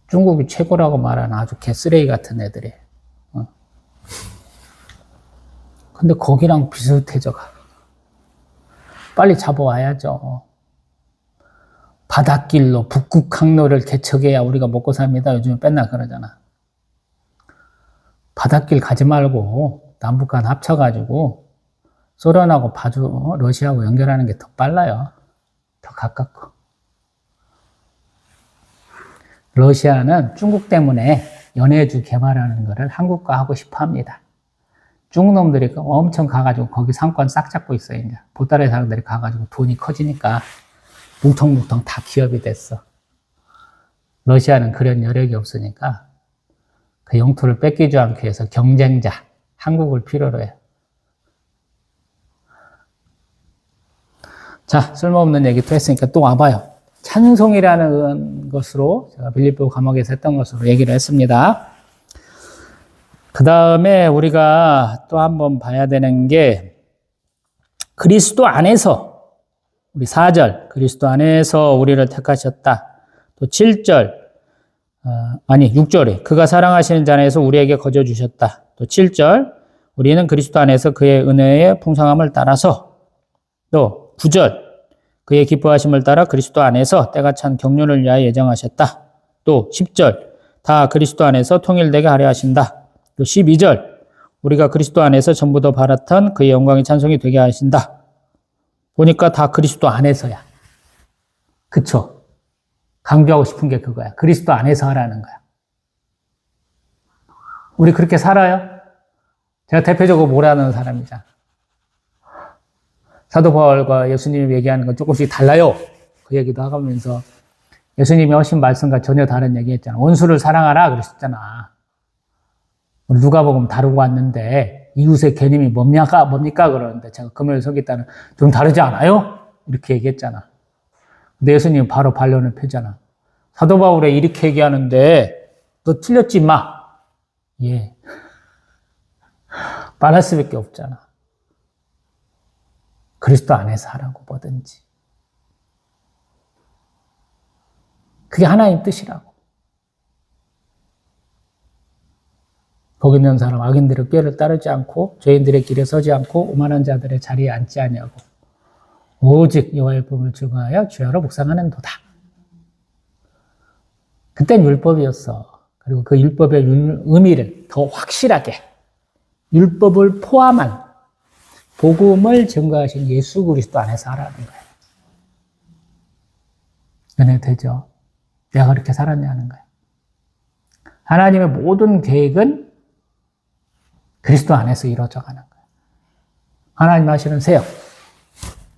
Speaker 1: 중국이 최고라고 말하는 아주 개쓰레기 같은 애들이. 근데 거기랑 비슷해져가. 빨리 잡아와야죠. 바닷길로 북극 항로를 개척해야 우리가 먹고 삽니다. 요즘에 맨날 그러잖아. 바닷길 가지 말고 남북한 합쳐가지고 소련하고 파주, 러시아하고 연결하는 게 더 빨라요. 더 가깝고. 러시아는 중국 때문에 연해주 개발하는 거를 한국과 하고 싶어 합니다. 중국 놈들이 엄청 가가지고 거기 상권 싹 잡고 있어요. 이제 보따리 사람들이 가가지고 돈이 커지니까 뭉텅뭉텅 다 기업이 됐어. 러시아는 그런 여력이 없으니까 그 영토를 뺏기지 않기 위해서 경쟁자, 한국을 필요로 해요. 자, 쓸모없는 얘기 또 했으니까 또 와봐요. 찬송이라는 것으로 제가 빌립보 감옥에서 했던 것으로 얘기를 했습니다. 그 다음에 우리가 또 한번 봐야 되는 게 그리스도 안에서 우리 4절 그리스도 안에서 우리를 택하셨다. 또 7절 6절에 그가 사랑하시는 자 안에서 우리에게 거저 주셨다. 또 7절 우리는 그리스도 안에서 그의 은혜의 풍성함을 따라서 또 9절 그의 기뻐하심을 따라 그리스도 안에서 때가 찬 경륜을 위하여 예정하셨다. 또 10절 다 그리스도 안에서 통일되게 하려 하신다. 또 12절 우리가 그리스도 안에서 전부 더 바랐던 그의 영광의 찬송이 되게 하신다. 보니까 다 그리스도 안에서야. 그쵸? 강조하고 싶은 게 그거야. 그리스도 안에서 하라는 거야. 우리 그렇게 살아요? 제가 대표적으로 뭐라는 사람이잖아. 사도 바울과 예수님이 얘기하는 건 조금씩 달라요. 그 얘기도 하면서 예수님이 하신 말씀과 전혀 다른 얘기 했잖아. 원수를 사랑하라 그러셨잖아. 누가복음 다루고 왔는데 이웃의 계님이 뭡니까 그러는데 제가 금요일 서기다는 좀 다르지 않아요? 이렇게 얘기했잖아. 근데 예수님은 바로 반론을 펴잖아. 사도 바울에 이렇게 얘기하는데 너 틀렸지 마. 예. 말할 수밖에 없잖아. 그리스도 안에서 하라고 뭐든지. 그게 하나님 뜻이라고. 거기 있는 사람 악인들의 꾀를 따르지 않고 죄인들의 길에 서지 않고 오만한 자들의 자리에 앉지 아니하고 오직 여호와의 법을 증거하여 주야로 묵상하는 도다. 그땐 율법이었어. 그리고 그 율법의 의미를 더 확실하게 율법을 포함한 복음을 증거하신 예수 그리스도 안에서 하라는 거예요. 은혜되죠? 내가 그렇게 살았냐는 거예요. 하나님의 모든 계획은 그리스도 안에서 이루어져 가는 거예요. 하나님 하시는 세역,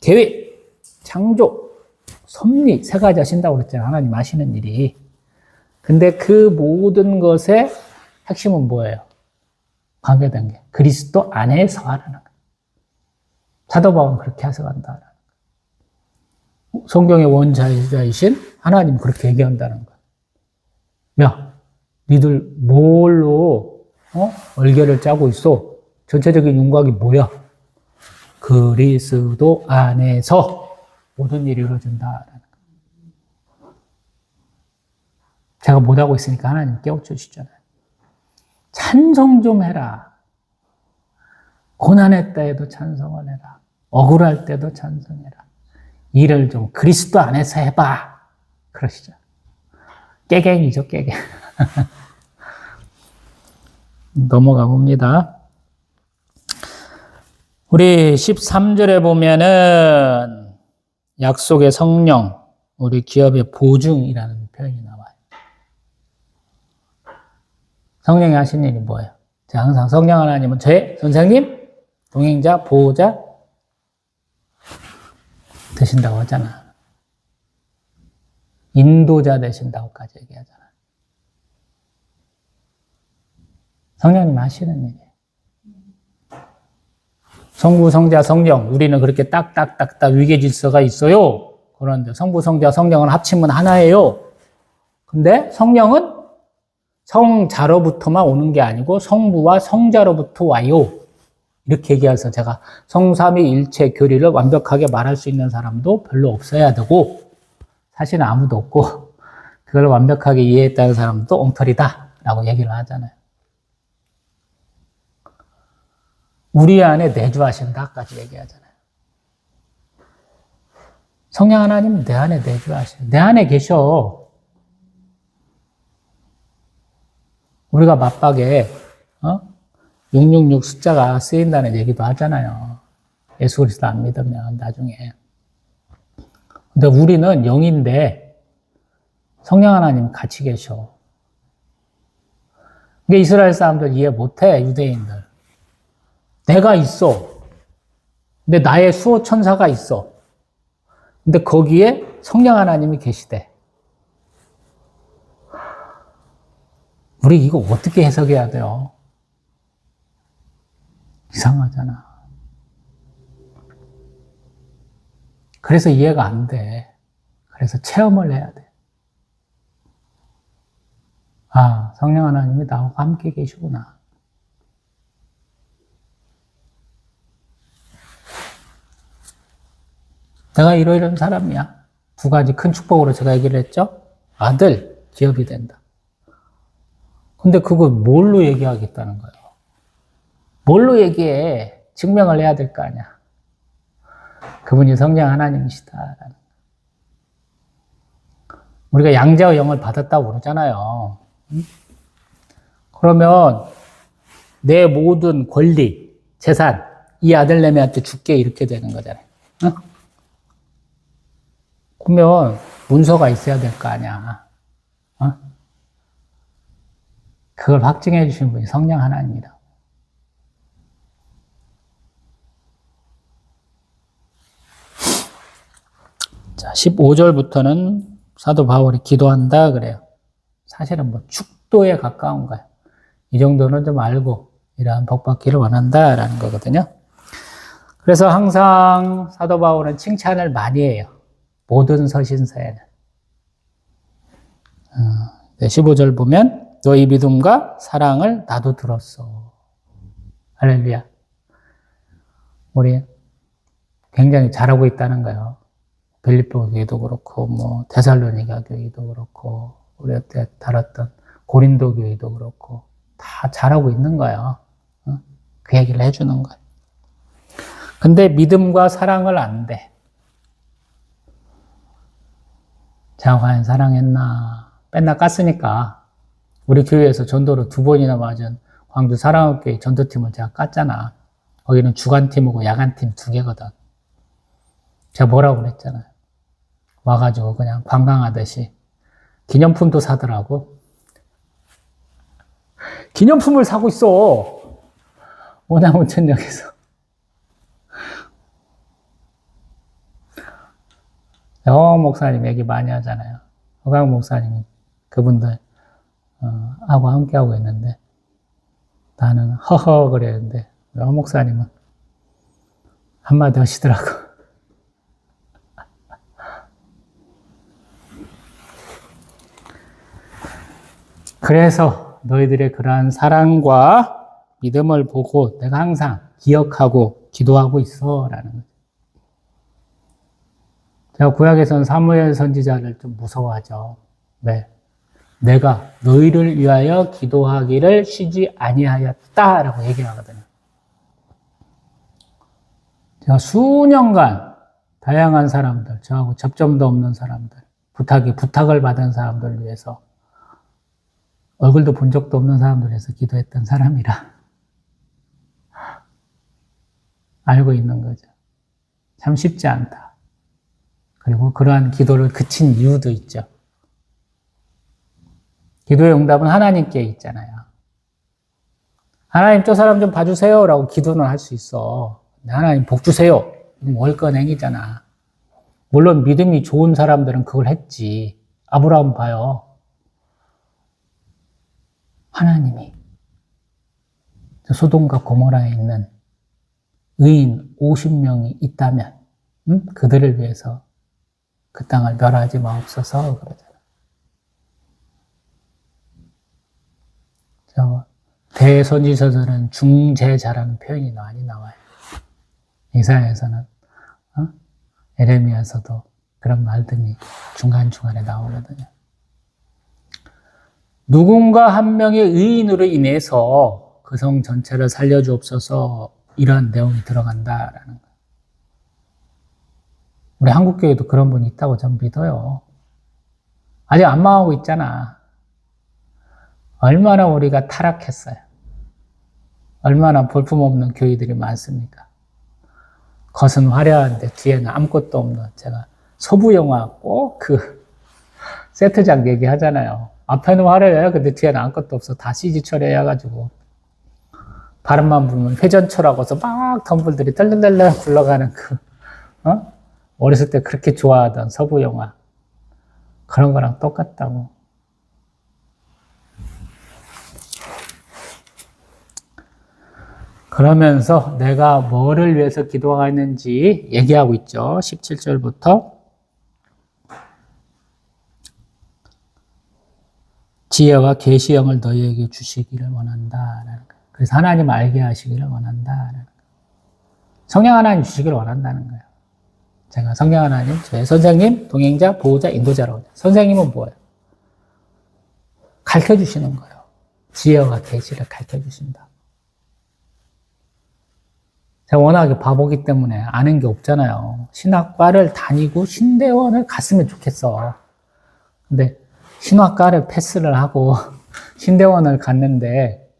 Speaker 1: 계획, 창조, 섭리 세 가지 하신다고 그랬잖아요. 하나님 하시는 일이. 근데 그 모든 것의 핵심은 뭐예요? 관계된 게 그리스도 안에서 하라는 거예요. 사도 바울은 그렇게 해석한다. 성경의 원자이신 하나님 그렇게 얘기한다는 거예요. 야, 니들 뭘로 얼개를 짜고 있어? 전체적인 윤곽이 뭐야? 그리스도 안에서 모든 일이 이루어진다. 제가 못하고 있으니까 하나님 깨우쳐주시잖아요. 찬송 좀 해라. 고난의 때에도 찬송을 해라. 억울할 때도 찬송해라. 일을 좀 그리스도 안에서 해봐. 그러시죠. 깨갱이죠, 깨갱. 넘어가 봅니다. 우리 13절에 보면은 약속의 성령, 우리 기업의 보증이라는 표현이 나와요. 성령이 하신 일이 뭐예요? 제가 항상 성령 하나님은 제 선생님, 동행자, 보호자 되신다고 하잖아. 인도자 되신다고까지 얘기하잖아. 성령님 하시는 일이에요. 성부, 성자, 성령, 우리는 그렇게 딱딱딱딱 위계 질서가 있어요. 그런데 성부, 성자, 성령은 합치면 하나예요. 근데 성령은 성자로부터만 오는 게 아니고 성부와 성자로부터 와요. 이렇게 얘기해서 제가 성삼위일체 교리를 완벽하게 말할 수 있는 사람도 별로 없어야 되고 사실은 아무도 없고 그걸 완벽하게 이해했다는 사람도 엉터리다라고 얘기를 하잖아요. 우리 안에 내주하신다까지 얘기하잖아요. 성령 하나님 내 안에 내주하셔. 내 안에 계셔. 우리가 맞박에 666 숫자가 쓰인다는 얘기도 하잖아요. 예수 그리스도 안 믿으면 나중에. 근데 우리는 영인데 성령 하나님 같이 계셔. 이게 이스라엘 사람들 이해 못해, 유대인들. 내가 있어. 근데 나의 수호 천사가 있어. 근데 거기에 성령 하나님이 계시대. 우리 이거 어떻게 해석해야 돼요? 이상하잖아. 그래서 이해가 안 돼. 그래서 체험을 해야 돼. 아, 성령 하나님이 나와 함께 계시구나. 내가 이러이러한 사람이야. 두 가지 큰 축복으로 제가 얘기를 했죠. 아들, 기업이 된다. 근데 그거 뭘로 얘기하겠다는 거예요? 뭘로 얘기해? 증명을 해야 될 거 아니야. 그분이 성령 하나님이시다. 우리가 양자의 영을 받았다고 그러잖아요. 그러면 내 모든 권리, 재산, 이 아들내미한테 줄게 이렇게 되는 거잖아요. 그러면 문서가 있어야 될 거 아니야. 그걸 확증해 주신 분이 성령 하나님이다. 자, 15절부터는 사도 바울이 기도한다 그래요. 사실은 뭐 축도에 가까운 거예요. 이 정도는 좀 알고 이러한 복받기를 원한다라는 거거든요. 그래서 항상 사도 바울은 칭찬을 많이 해요. 모든 서신서에는. 15절 보면 너희 믿음과 사랑을 나도 들었어. 할렐루야. 우리 굉장히 잘하고 있다는 거예요. 빌립보 교회도 그렇고 뭐 데살로니가 교회도 그렇고 우리 그때 다뤘던 고린도 교회도 그렇고 다 잘하고 있는 거예요. 그 얘기를 해주는 거예요. 근데 믿음과 사랑을 안 돼. 제가 과연 사랑했나? 맨날 깠으니까 우리 교회에서 전도를 2번이나 맞은 광주 사랑학교의 전도팀을 제가 깠잖아. 거기는 주간팀하고 야간팀 2개거든. 제가 뭐라고 그랬잖아요. 와가지고 그냥 관광하듯이 기념품도 사더라고. 기념품을 사고 있어. 원양온천역에서. 목사님 얘기 많이 하잖아요. 허강 목사님 그분들 하고 함께하고 있는데 나는 허허 그랬는데 목사님은 한마디 하시더라고. 그래서 너희들의 그러한 사랑과 믿음을 보고 내가 항상 기억하고 기도하고 있어 라는 거죠. 제가 구약에서는 사무엘 선지자를 좀 무서워하죠. 왜? 내가 너희를 위하여 기도하기를 쉬지 아니하였다라고 얘기하거든요. 제가 수년간 다양한 사람들, 저하고 접점도 없는 사람들, 부탁을 받은 사람들을 위해서 얼굴도 본 적도 없는 사람들 위해서 기도했던 사람이라 알고 있는 거죠. 참 쉽지 않다. 그리고 그러한 기도를 그친 이유도 있죠. 기도의 응답은 하나님께 있잖아요. 하나님 저 사람 좀 봐주세요 라고 기도는 할 수 있어. 하나님 복 주세요. 월권행이잖아. 물론 믿음이 좋은 사람들은 그걸 했지. 아브라함 봐요. 하나님이 소돔과 고모라에 있는 의인 50명이 있다면 그들을 위해서 그 땅을 멸하지 마옵소서 그러잖아요. 대선지서들은 중재자라는 표현이 많이 나와요. 이사야에서는 에레미야에서도 그런 말들이 중간중간에 나오거든요. 누군가 한 명의 의인으로 인해서 그 성 전체를 살려주옵소서 이런 내용이 들어간다라는 거예요. 우리 한국교회도 그런 분이 있다고 전 믿어요. 아직 안 망하고 있잖아. 얼마나 우리가 타락했어요. 얼마나 볼품없는 교회들이 많습니까? 겉은 화려한데 뒤에는 아무것도 없는 제가 서부 영화 꼭 그 세트장 얘기하잖아요. 앞에는 화려해요. 근데 뒤에는 아무것도 없어. 다 CG 처리해가지고 바람만 불면 회전초라고서 막 덤불들이 떨렁떨렁 굴러가는 어렸을 때 그렇게 좋아하던 서부 영화 그런 거랑 똑같다고. 그러면서 내가 뭐를 위해서 기도하는지 얘기하고 있죠. 17절부터 지혜와 계시형을 너희에게 주시기를 원한다라는 거예요. 그래서 하나님 알게 하시기를 원한다라는 거예요. 성령 하나님 주시기를 원한다는 거예요. 제가 성령 하나님, 저의 선생님, 동행자, 보호자, 인도자라고 해요. 선생님은 뭐예요? 가르쳐주시는 거예요. 지혜와 계시를 가르쳐주신다. 제가 워낙에 바보기 때문에 아는 게 없잖아요. 신학과를 다니고 신대원을 갔으면 좋겠어. 근데 신학과를 패스를 하고 신대원을 갔는데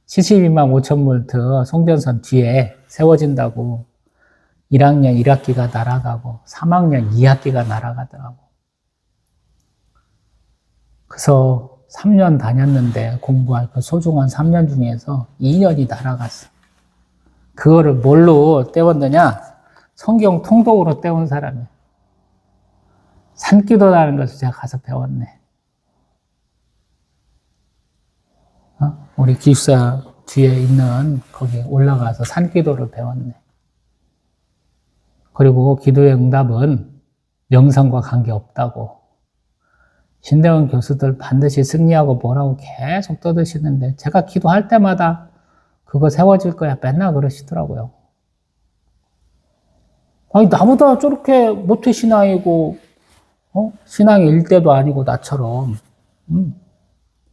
Speaker 1: 72만 5천 볼트 송전선 뒤에 세워진다고 1학년 1학기가 날아가고 3학년 2학기가 날아가더라고. 그래서 3년 다녔는데 공부할 그 소중한 3년 중에서 2년이 날아갔어. 그거를 뭘로 때웠느냐? 성경 통독으로 때운 사람이야. 산기도라는 것을 제가 가서 배웠네. 우리 기숙사 뒤에 있는 거기 올라가서 산기도를 배웠네. 그리고 기도의 응답은 명상과 관계없다고. 신대원 교수들 반드시 승리하고 뭐라고 계속 떠드시는데 제가 기도할 때마다 그거 세워질 거야 맨날 그러시더라고요. 아니 나보다 저렇게 모태신앙이고 신앙이 일대도 아니고 나처럼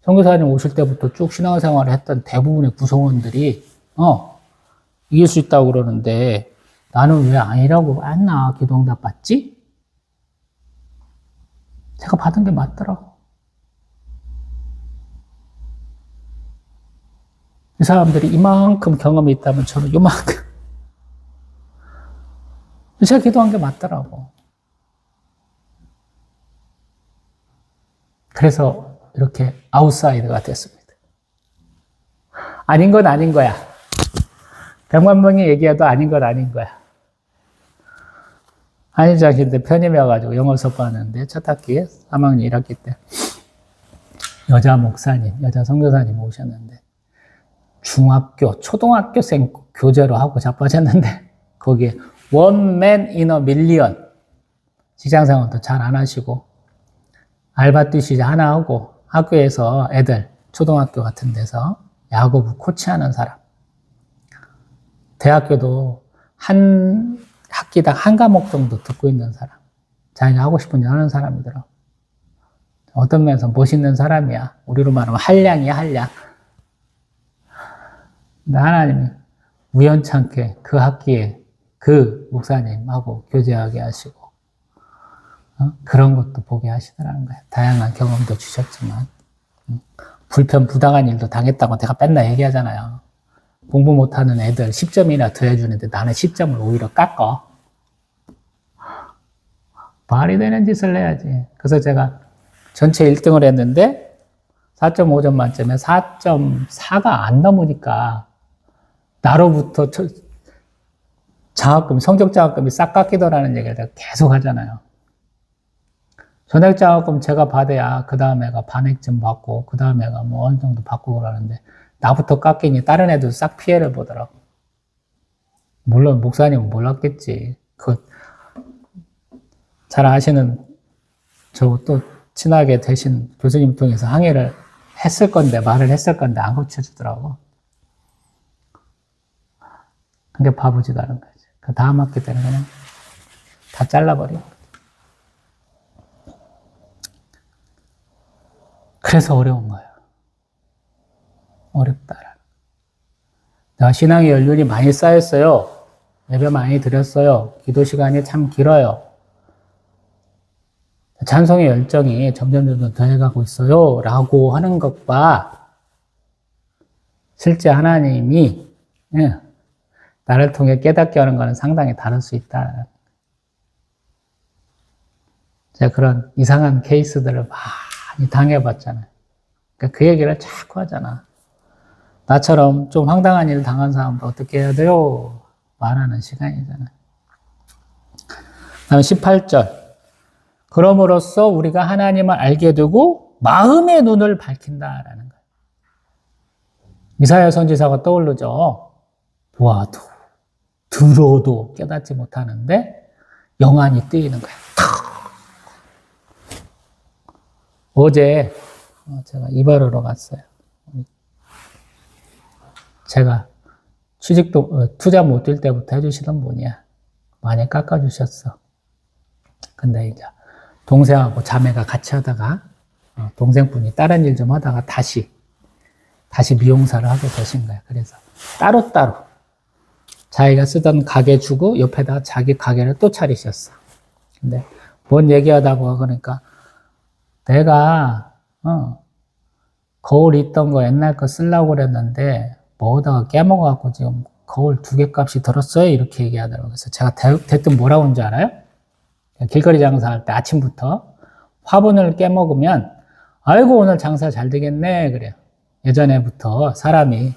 Speaker 1: 선교사님 오실 때부터 쭉 신앙생활을 했던 대부분의 구성원들이 이길 수 있다고 그러는데 나는 왜 아니라고 맨날 기도응답 받지? 제가 받은 게 맞더라고. 이 사람들이 이만큼 경험이 있다면 저는 요만큼. 제가 기도한 게 맞더라고. 그래서 이렇게 아웃사이더가 됐습니다. 아닌 건 아닌 거야. 100만 명이 얘기해도 아닌 건 아닌 거야. 한인장신대 편입해가지고 영어 수업하는데 첫 학기에 3학년 1학기 때 여자 목사님, 여자 선교사님 오셨는데 중학교, 초등학교생 교재로 하고 자빠졌는데 거기에 One Man in a Million 직장생활도 잘 안 하시고 알바 뛰시 하나 하고 학교에서 애들 초등학교 같은 데서 야구부 코치하는 사람 대학교도 한 학기당 한 과목 정도 듣고 있는 사람 자기가 하고 싶은 일 하는 사람이더라고. 어떤 면에서 멋있는 사람이야. 우리로 말하면 한량이야 한량. 근데 하나님이 우연찮게 그 학기에 그 목사님하고 교제하게 하시고 그런 것도 보게 하시더라는 거예요. 다양한 경험도 주셨지만 불편부당한 일도 당했다고 내가 맨날 얘기하잖아요. 공부 못하는 애들 10점이나 더 해주는데 나는 10점을 오히려 깎아. 말이 되는 짓을 해야지. 그래서 제가 전체 1등을 했는데 4.5점 만점에 4.4가 안 넘으니까 나로부터 장학금, 성적 장학금이 싹 깎이더라는 얘기를 내가 계속 하잖아요. 전액 장학금 제가 받아야 그 다음 애가 반액점 받고 그 다음 애가 뭐 어느 정도 받고 그러는데 나부터 깎이니 다른 애들 싹 피해를 보더라고. 물론 목사님은 몰랐겠지. 잘 아시는 저 또 친하게 되신 교수님 통해서 항의를 했을 건데 말을 했을 건데 안 고쳐주더라고. 그게 바보지도 않은 거지. 그 다음 학기 때는 그냥 다 잘라버려. 그래서 어려운 거예요. 어렵다. 내가 신앙의 연륜이 많이 쌓였어요. 예배 많이 드렸어요. 기도 시간이 참 길어요. 찬송의 열정이 점점 더해가고 있어요. 라고 하는 것과 실제 하나님이 나를 통해 깨닫게 하는 것은 상당히 다를 수 있다. 제가 그런 이상한 케이스들을 많이 당해봤잖아요. 그러니까 그 얘기를 자꾸 하잖아. 나처럼 좀 황당한 일을 당한 사람도 어떻게 해야 돼요? 말하는 시간이잖아요. 다음 18절. 그럼으로써 우리가 하나님을 알게 되고 마음의 눈을 밝힌다라는 거예요. 이사야 선지자가 떠오르죠. 보아도 들어도 깨닫지 못하는데 영안이 뜨이는 거예요. 어제 제가 이발하러 갔어요. 제가 투자 못 뛸 때부터 해주시던 분이야. 많이 깎아주셨어. 근데 이제 동생하고 자매가 같이 하다가 동생분이 다른 일 좀 하다가 다시 미용사를 하게 되신 거야. 그래서 따로따로 자기가 쓰던 가게 주고 옆에다가 자기 가게를 또 차리셨어. 근데 뭔 얘기하다가 그러니까 내가 거울 있던 거 옛날 거 쓰려고 그랬는데 뭐다가 깨먹어갖고 지금 거울 2개 값이 들었어요. 이렇게 얘기하더라고요. 그래서 제가 대뜸 뭐라고 하는 줄 알아요? 길거리 장사할 때 아침부터 화분을 깨먹으면 아이고 오늘 장사 잘 되겠네 그래요. 예전에부터 사람이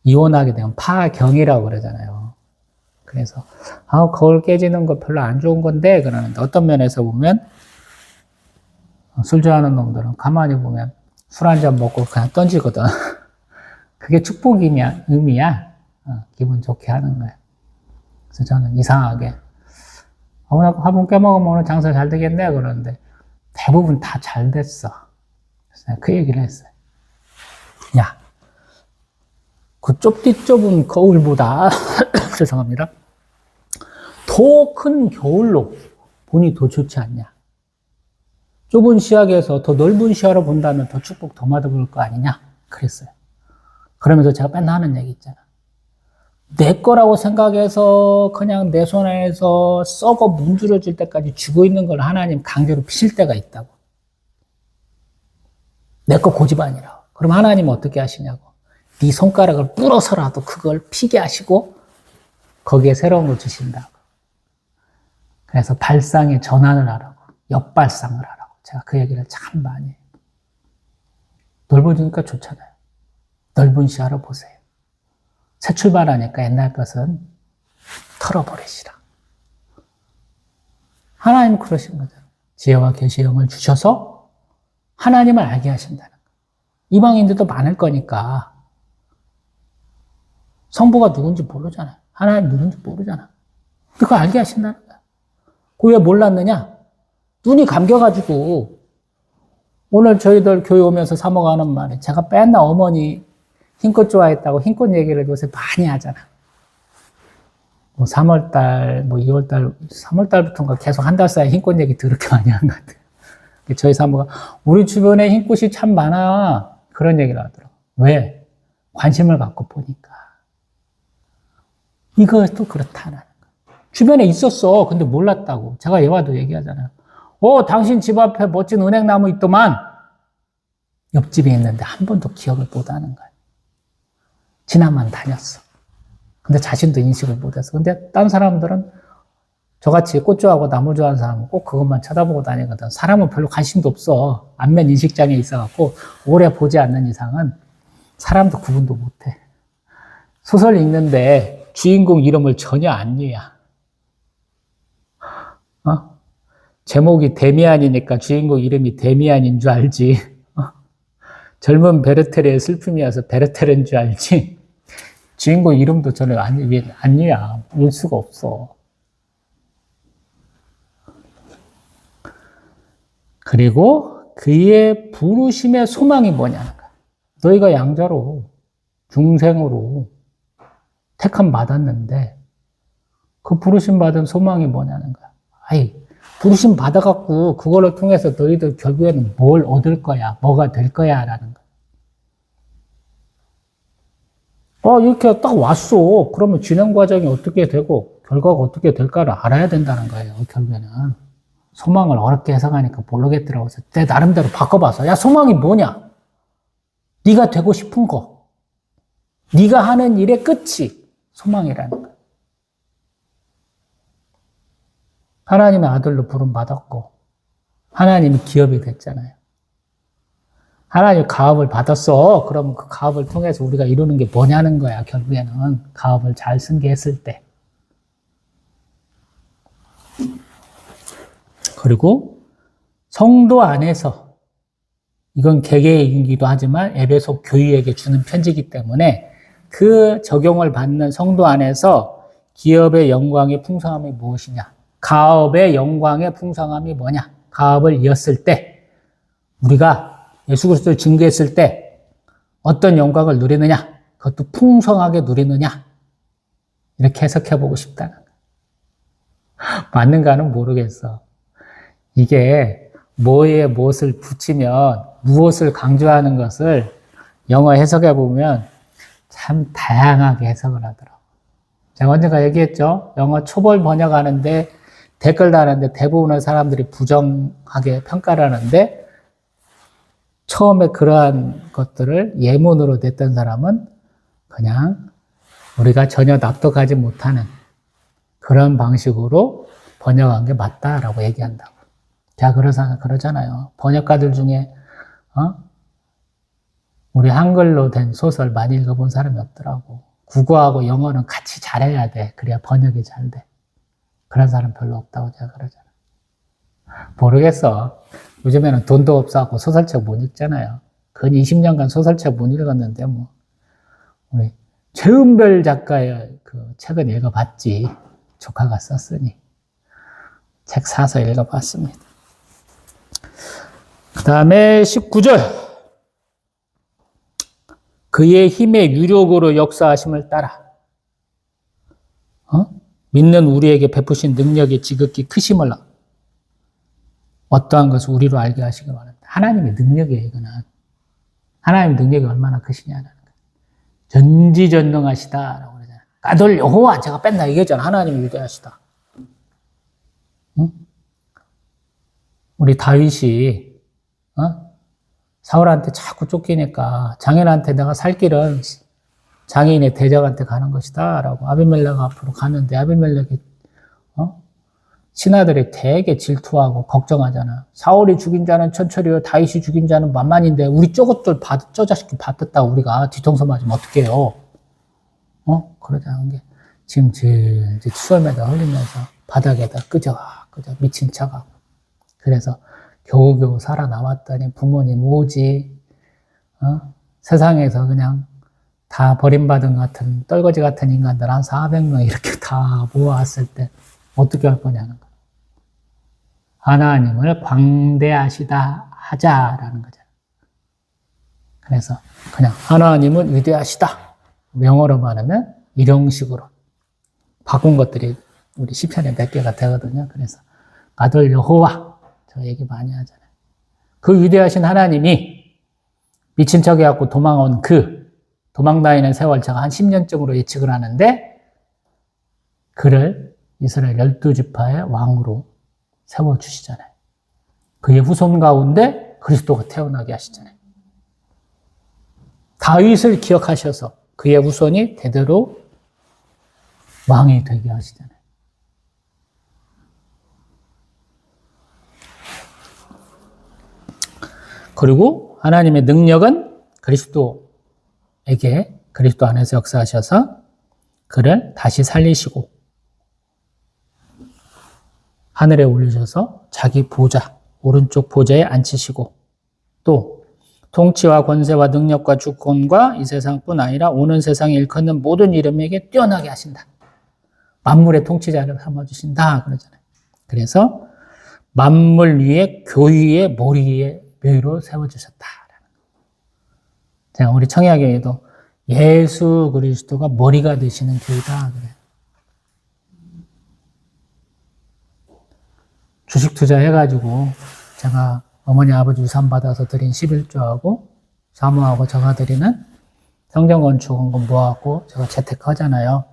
Speaker 1: 이혼하게 되면 파경이라고 그러잖아요. 그래서 거울 깨지는 거 별로 안 좋은 건데 그러는데 어떤 면에서 보면 술 좋아하는 놈들은 가만히 보면 술 한 잔 먹고 그냥 던지거든. 그게 축복이냐 의미야. 기분 좋게 하는 거야. 그래서 저는 이상하게 오늘 화분 깨먹으면 오늘 장사 잘 되겠네 그러는데 대부분 다 잘 됐어. 그래서 내가 그 얘기를 했어요. 야, 그 좁은 거울보다 죄송합니다. 더 큰 겨울로 보니 더 좋지 않냐. 좁은 시야에서 더 넓은 시야로 본다면 더 축복 더 받아볼 거 아니냐. 그랬어요. 그러면서 제가 맨날 하는 얘기 있잖아. 내 거라고 생각해서 그냥 내 손에서 썩어 문드러질 때까지 쥐고 있는 걸 하나님 강제로 피실 때가 있다고. 내 거 고집 아니라고. 그럼 하나님은 어떻게 하시냐고. 네 손가락을 불어서라도 그걸 피게 하시고 거기에 새로운 걸 주신다고. 그래서 발상의 전환을 하라고. 역발상을 하라고. 제가 그 얘기를 참 많이 해요. 넓어지니까 좋잖아요. 넓은 시야로 보세요. 새 출발하니까 옛날 것은 털어버리시라. 하나님 그러신 거죠. 지혜와 계시의 영을 주셔서 하나님을 알게 하신다는 거예요. 이방인들도 많을 거니까 성부가 누군지 모르잖아요. 하나님 누군지 모르잖아. 그거 알게 하신다는 거야. 그거 왜 몰랐느냐? 눈이 감겨가지고 오늘 저희들 교회 오면서 사모가는 말이 제가 맨날 어머니 흰꽃 좋아했다고 흰꽃 얘기를 요새 많이 하잖아. 뭐 3월달, 뭐 2월달, 3월달부터인가 계속 한 달 사이에 흰꽃 얘기 더럽게 많이 한 것 같아요. 저희 사모가 우리 주변에 흰꽃이 참 많아. 그런 얘기를 하더라고. 왜? 관심을 갖고 보니까. 이것도 그렇다는 거야. 주변에 있었어. 근데 몰랐다고. 제가 얘와도 얘기하잖아요. 당신 집 앞에 멋진 은행나무 있더만. 옆집에 있는데 한 번도 기억을 못 하는 거야. 지나만 다녔어. 근데 자신도 인식을 못했어. 근데 다른 사람들은 저같이 꽃 좋아하고 나무 좋아하는 사람은 꼭 그것만 쳐다보고 다니거든. 사람은 별로 관심도 없어. 안면 인식장애 있어갖고 오래 보지 않는 이상은 사람도 구분도 못해. 소설 읽는데 주인공 이름을 전혀 안 외야. 제목이 데미안이니까 주인공 이름이 데미안인 줄 알지. 젊은 베르테르의 슬픔이어서 베르테르인 줄 알지. 주인공 이름도 전혀 안 외야. 울 수가 없어. 그리고 그의 부르심의 소망이 뭐냐는 거야. 너희가 양자로 중생으로 택함 받았는데 그 부르심 받은 소망이 뭐냐는 거야. 부르심 받아갖고 그걸로 통해서 너희들 결국에는 뭘 얻을 거야, 뭐가 될 거야 라는 거야. 이렇게 딱 왔어. 그러면 진행 과정이 어떻게 되고 결과가 어떻게 될까를 알아야 된다는 거예요. 결국에는. 소망을 어렵게 해석하니까 모르겠더라고. 내 나름대로 바꿔봐서. 야, 소망이 뭐냐? 네가 되고 싶은 거. 네가 하는 일의 끝이 소망이라는 거야. 하나님의 아들로 부름받았고 하나님이 기업이 됐잖아요. 하나님 가업을 받았어. 그러면 그 가업을 통해서 우리가 이루는 게 뭐냐는 거야. 결국에는 가업을 잘 승계했을 때. 그리고 성도 안에서 이건 개개인이기도 하지만 에베소 교회에게 주는 편지이기 때문에 그 적용을 받는 성도 안에서 기업의 영광의 풍성함이 무엇이냐? 가업의 영광의 풍성함이 뭐냐? 가업을 이었을 때 우리가 예수 그리스도를 증거했을 때 어떤 영광을 누리느냐? 그것도 풍성하게 누리느냐? 이렇게 해석해보고 싶다는 거예요. 맞는가는 모르겠어. 이게 뭐에 무엇을 붙이면 무엇을 강조하는 것을 영어 해석해보면 참 다양하게 해석을 하더라고요. 제가 언젠가 얘기했죠. 영어 초벌 번역하는데 댓글 다는데 대부분의 사람들이 부정하게 평가를 하는데 처음에 그러한 것들을 예문으로 냈던 사람은 그냥 우리가 전혀 납득하지 못하는 그런 방식으로 번역한 게 맞다라고 얘기한다고. 제가 그러잖아요. 번역가들 중에 우리 한글로 된 소설 많이 읽어본 사람이 없더라고. 국어하고 영어는 같이 잘해야 돼. 그래야 번역이 잘 돼. 그런 사람 별로 없다고 제가 그러잖아. 모르겠어. 요즘에는 돈도 없어갖고 소설책 못 읽잖아요. 근 20년간 소설책 못 읽었는데, 뭐, 우리 최은별 작가의 그 책은 읽어봤지. 조카가 썼으니. 책 사서 읽어봤습니다. 그 다음에 19절. 그의 힘의 유력으로 역사하심을 따라. 믿는 우리에게 베푸신 능력이 지극히 크심을 어떠한 것을 우리로 알게 하시기 바랍니다. 하나님의 능력이에요, 이거는. 하나님의 능력이 얼마나 크시냐는 거예요. 전지전능하시다라고 그러잖아요. 가돌 여호와 제가 뺀다 얘기했잖아. 하나님이 위대하시다. 응? 우리 다윗이 사울한테 자꾸 쫓기니까 장인한테 내가 살 길은 장인의 대적한테 가는 것이다 라고 아비멜렉 앞으로 가는데 아비멜렉이 신하들이 되게 질투하고 걱정하잖아. 사울이 죽인 자는 천철이요 다윗이 죽인 자는 만만인데 우리 저것들 저 자식들 받았다 우리가 뒤통수 맞으면 어떡해요. 그러자는 게 지금 이제 추월매다 흘리면서 바닥에다 끄적끄적 미친 척하고 그래서 겨우겨우 살아남았더니 부모님 오지 세상에서 그냥 다 버림받은 같은 떨거지 같은 인간들 한 400명 이렇게 다 모아왔을 때 어떻게 할 거냐는 거야. 하나님을 광대하시다 하자라는 거잖아. 그래서 그냥 하나님은 위대하시다. 영어로 말하면 이런 식으로 바꾼 것들이 우리 시편에 몇 개가 되거든요. 그래서 아들 여호와 저 얘기 많이 하잖아요. 그 위대하신 하나님이 미친 척 해갖고 도망온 도망다니는 세월 제가 한 10년쯤으로 예측을 하는데 그를 이스라엘 12지파의 왕으로 세워주시잖아요. 그의 후손 가운데 그리스도가 태어나게 하시잖아요. 다윗을 기억하셔서 그의 후손이 대대로 왕이 되게 하시잖아요. 그리고 하나님의 능력은 그리스도 안에서 역사하셔서 그를 다시 살리시고 하늘에 올리셔서 자기 오른쪽 보좌에 앉히시고 또 통치와 권세와 능력과 주권과 이 세상뿐 아니라 오는 세상에 일컫는 모든 이름에게 뛰어나게 하신다. 만물의 통치자를 삼아주신다. 그러잖아요. 그래서 만물 위에 교회의 머리에 묘로 세워주셨다. 자, 우리 청약교회도 예수 그리스도가 머리가 되시는 교회다. 그래요. 주식 투자해가지고 제가 어머니 아버지 유산 받아서 드린 11조하고 사모하고 제가 드리는 성전 건축원금 모아갖고 제가 재테크하잖아요.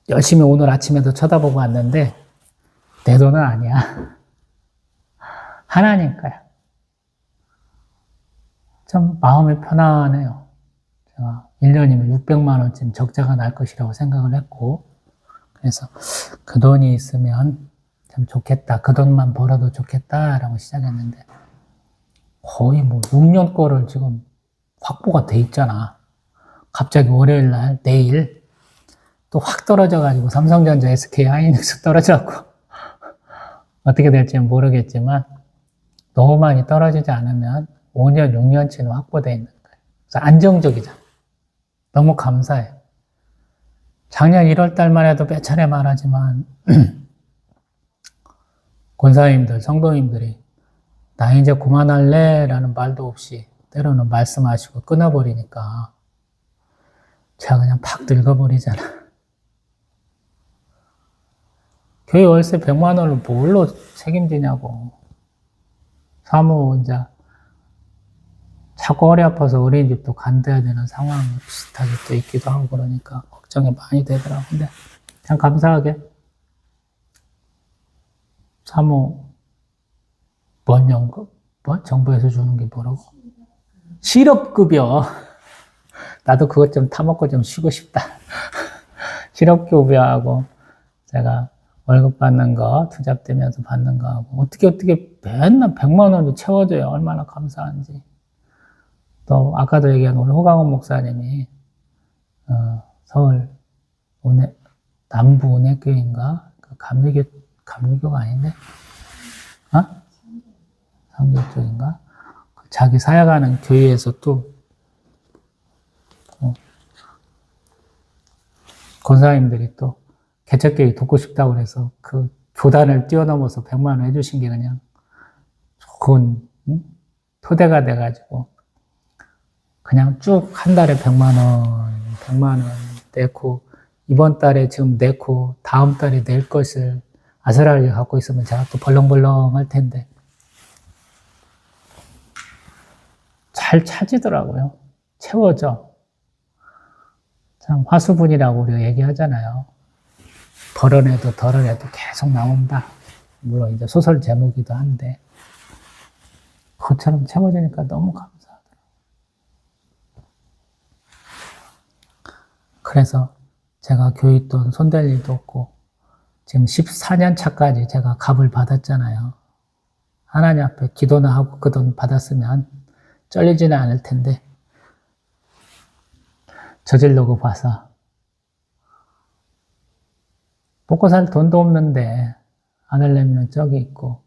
Speaker 1: 열심히 오늘 아침에도 쳐다보고 왔는데 내 돈은 아니야. 하나님 거야. 좀 마음이 편안해요. 제가 1년이면 600만 원쯤 적자가 날 것이라고 생각을 했고 그래서 그 돈이 있으면 참 좋겠다. 그 돈만 벌어도 좋겠다라고 시작했는데 거의 뭐 6년 거를 지금 확보가 돼 있잖아. 갑자기 월요일 날 내일 또 확 떨어져가지고 삼성전자, SK, 하이닉스 떨어져갖고 어떻게 될지는 모르겠지만 너무 많이 떨어지지 않으면 5년, 6년치는 확보되어 있는 거예요. 그래서 안정적이잖아. 너무 감사해요. 작년 1월 달만 해도 몇 차례 말하지만 권사님들, 성도님들이 나 이제 그만할래 라는 말도 없이 때로는 말씀하시고 끊어버리니까 제가 그냥 팍 늙어버리잖아. 교회 월세 100만 원을 뭘로 책임지냐고. 사모 이제 자꾸 허리 아파서 어린이집도 간대야 되는 상황이 비슷하게 또 있기도 하고 그러니까 걱정이 많이 되더라고요. 근데 그냥 감사하게 사모 뭔 연금? 뭐? 정부에서 주는 게 뭐라고? 실업급여. 나도 그것 좀 타먹고 좀 쉬고 싶다. 실업급여하고 제가 월급 받는 거, 투잡되면서 받는 거 하고 어떻게 맨날 100만 원도 채워줘요. 얼마나 감사한지. 또 아까도 얘기한 우리 호강원 목사님이 서울 남부 은혜교회인가? 감리교가 아닌데? 상교 쪽인가? 자기 사역하는 교회에서 또 권사님들이 또 개척교회 돕고 싶다고 그래서 그 교단을 뛰어넘어서 100만 원 해주신 게 그냥 좋은 토대가 돼가지고 그냥 쭉 한 달에 100만 원 내고 이번 달에 지금 내고 다음 달에 낼 것을 아슬아슬하게 갖고 있으면 제가 또 벌렁벌렁 할 텐데 잘 차지더라고요. 채워져. 참 화수분이라고 우리가 얘기하잖아요. 덜어내도 계속 나온다. 물론 이제 소설 제목이기도 한데 그것처럼 채워지니까 너무 감사하더라고요. 그래서 제가 교회 돈 손댈 일도 없고 지금 14년 차까지 제가 값을 받았잖아요. 하나님 앞에 기도나 하고 그 돈 받았으면 쩔리지는 않을 텐데 저질러고 봐서 먹고 살 돈도 없는데 아들내미는 저기 있고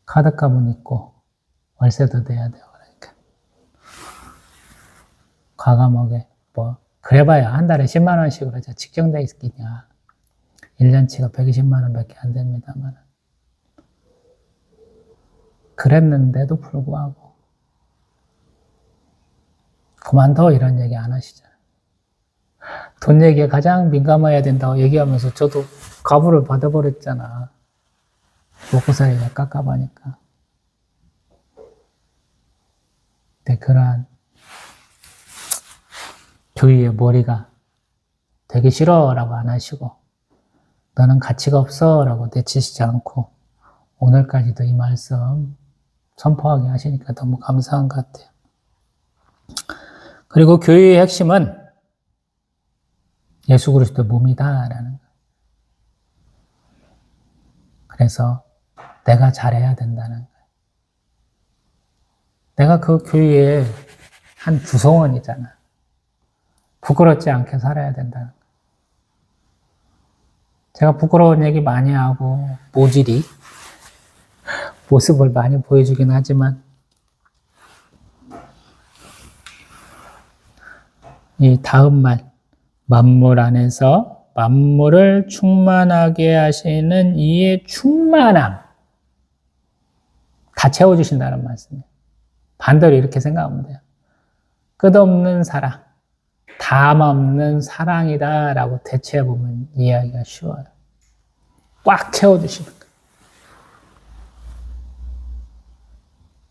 Speaker 1: 카드값은 있고 월세도 내야 돼요. 그러니까 과감하게 뭐 그래봐야 한 달에 10만 원씩으로 직정돼 있겠냐. 1년치가 120만 원밖에 안 됩니다만 그랬는데도 불구하고 그만둬 이런 얘기 안 하시잖아요. 돈 얘기에 가장 민감해야 된다고 얘기하면서 저도 가부를 받아버렸잖아. 먹고 살기가 깝깝하니까. 근데 그러한 교회의 머리가 되기 싫어 라고 안 하시고 너는 가치가 없어 라고 내치시지 않고 오늘까지도 이 말씀 선포하게 하시니까 너무 감사한 것 같아요. 그리고 교회의 핵심은 예수 그리스도 몸이다라는 거예요. 그래서 내가 잘해야 된다는 거예요. 내가 그 교회의 한 구성원이잖아. 부끄럽지 않게 살아야 된다는 거예요. 제가 부끄러운 얘기 많이 하고 모질이 모습을 많이 보여주긴 하지만 이 다음 말 만물 안에서 만물을 충만하게 하시는 이의 충만함 다 채워주신다는 말씀이에요. 반대로 이렇게 생각하면 돼요. 끝없는 사랑, 담 없는 사랑이다 라고 대체해보면 이해하기가 쉬워요. 꽉 채워주시는 거예요.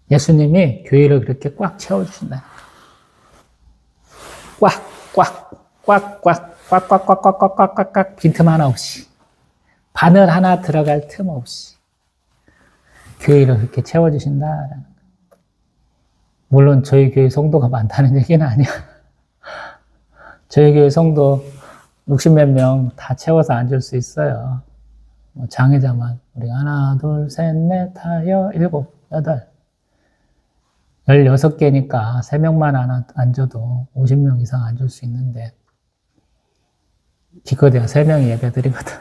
Speaker 1: 예수님이 교회를 그렇게 꽉 채워주신다. 꽉 빈틈 하나 없이 바늘 하나 들어갈 틈 없이 교회를 그렇게 채워주신다라는 거예요. 물론 저희 교회 성도가 많다는 얘기는 아니야. 저희 교회 성도 60몇 명 다 채워서 앉을 수 있어요. 뭐 장애자만 우리 하나 둘 셋 넷 다여 일곱 여덟 16개니까 3명만 앉아도 50명 이상 앉을 수 있는데 기껏해야 3명이 예배드리거든.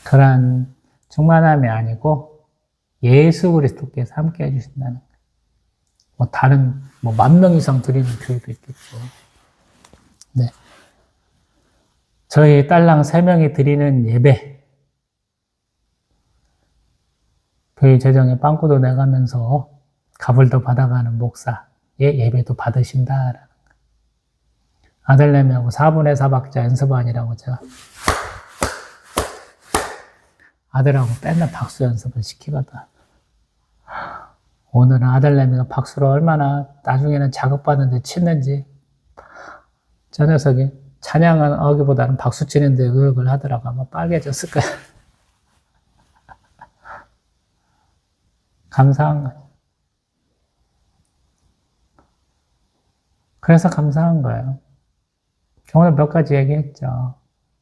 Speaker 1: 그런 충만함이 아니고 예수 그리스도께서 함께 해주신다는 거예요. 뭐 다른 10,000명 이상 드리는 교회도 있겠죠. 네. 저희 딸랑 3명이 드리는 예배 교회 재정에 빵꾸도 내가면서 가불도 받아가는 목사의 예배도 받으신다라는 거예요. 아들내미하고 4분의 4박자 연습반이라고 제가 아들하고 맨날 박수 연습을 시키거든. 오늘은 아들내미가 박수를 얼마나 나중에는 자극받는데 치는지 저 녀석이 찬양은 어기보다는 박수 치는데 의욕을 하더라고. 아마 빨개졌을 거야. 감사한 거예요. 그래서 감사한 거예요. 오늘 몇 가지 얘기했죠.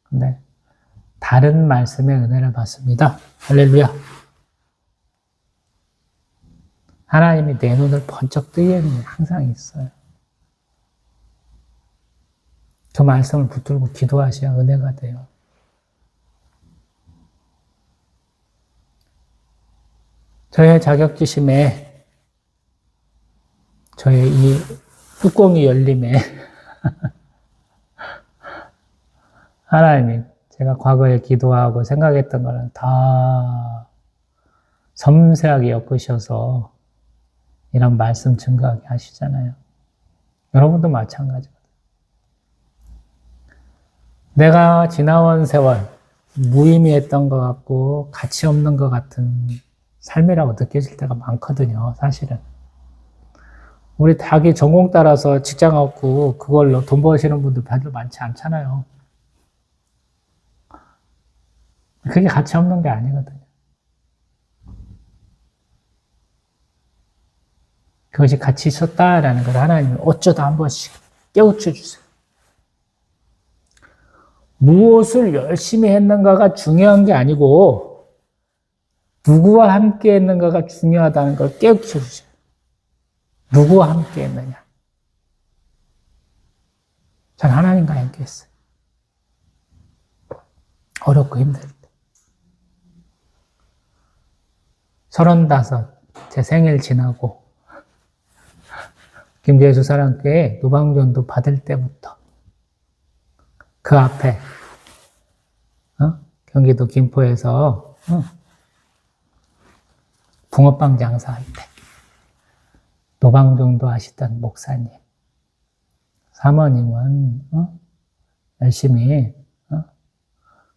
Speaker 1: 근데 다른 말씀의 은혜를 받습니다. 할렐루야. 하나님이 내 눈을 번쩍 뜨게 하는 일이 항상 있어요. 그 말씀을 붙들고 기도하셔야 은혜가 돼요. 저의 자격지심에, 저의 이 뚜껑이 열림에 하나님이 제가 과거에 기도하고 생각했던 거는 다 섬세하게 엮으셔서 이런 말씀 증거하게 하시잖아요. 여러분도 마찬가지거든요. 내가 지나온 세월, 무의미했던 것 같고 가치 없는 것 같은 삶이라고 느껴질 때가 많거든요, 사실은. 우리 자기 전공 따라서 직장 얻고 그걸로 돈 버시는 분들 별로 많지 않잖아요. 그게 가치 없는 게 아니거든요. 그것이 가치 있었다라는 걸 하나님이 어쩌다 한 번씩 깨우쳐 주세요. 무엇을 열심히 했는가가 중요한 게 아니고 누구와 함께 했는가가 중요하다는 걸 깨우쳐 주세요. 누구와 함께 했느냐? 전 하나님과 함께 했어요. 어렵고 힘들 때. 35, 제 생일 지나고 김제수 사랑교회 노방전도 받을 때부터 그 앞에 경기도 김포에서 붕어빵 장사할 때 노방정도 하시던 목사님, 사모님은 열심히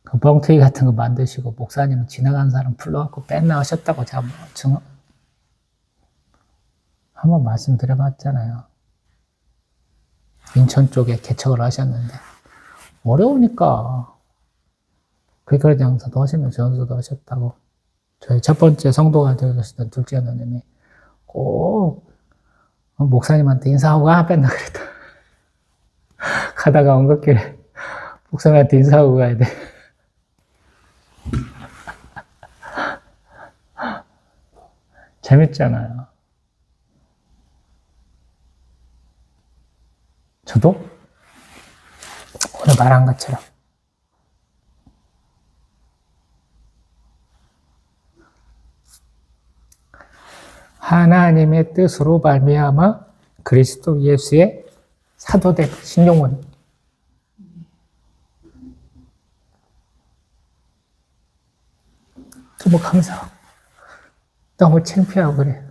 Speaker 1: 그 뻥튀기 같은 거 만드시고 목사님은 지나간 사람 불러갖고 뺀 나오셨다고 제가 한번 말씀드려봤잖아요. 인천 쪽에 개척을 하셨는데 어려우니까 글거리 장사도 하시면서 전수도 하셨다고. 저희 첫 번째 성도가 되셨던 둘째 누님이 꼭 목사님한테 인사하고 가 뺀다 그랬다. 가다가 엉겁길에 목사님한테 인사하고 가야 돼. 재밌잖아요. 저도 오늘 말한 것처럼 하나님의 뜻으로 말미암아 그리스도 예수의 사도된 신용원. 너무 감사하고 너무 창피하고 그래.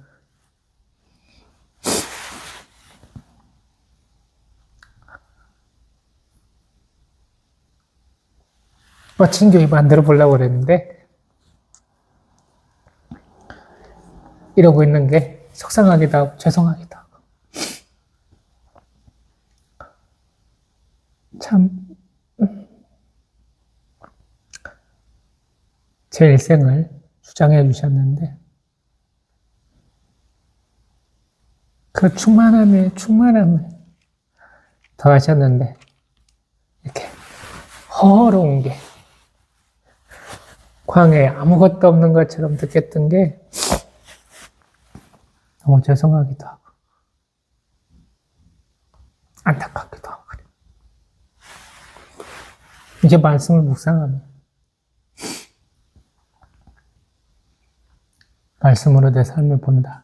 Speaker 1: 멋진 교회 만들어 보려고 그랬는데 이러고 있는 게 속상하기도 하고 죄송하기도 하고 참 제 일생을 주장해 주셨는데 그 충만함에 더 하셨는데 이렇게 허허로운 게 광야에 아무것도 없는 것처럼 느꼈던 게 너무 죄송하기도 하고 안타깝기도 하고 그래요. 이제 말씀을 묵상하면 말씀으로 내 삶을 본다.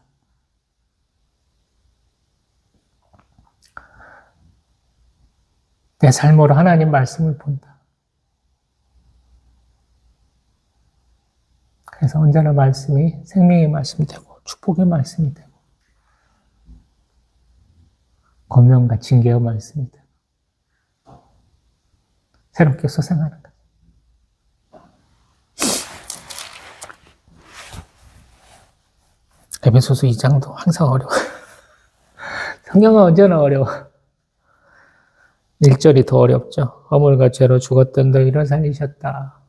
Speaker 1: 내 삶으로 하나님 말씀을 본다. 그래서 언제나 말씀이 생명의 말씀이 되고 축복의 말씀이 되고 권면과 징계의 말씀이 되고 새롭게 소생하는 것. 에베소서 2장도 항상 어려워. 성경은 언제나 어려워. 1절이 더 어렵죠. 허물과 죄로 죽었던 너희를 살리셨다.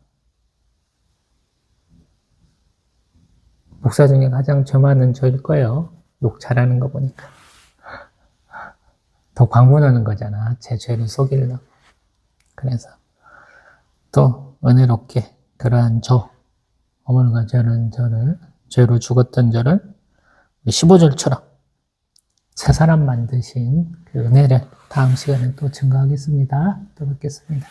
Speaker 1: 목사 중에 가장 죄 많은 저일 거예요. 욕 잘하는 거 보니까. 더 광분하는 거잖아. 제 죄를 속이려고. 그래서 또 은혜롭게 그러한 허물과 죄는 저를, 죄로 죽었던 저를 15절처럼 새 사람 만드신 그 은혜를 다음 시간에 또 증거하겠습니다. 또 뵙겠습니다.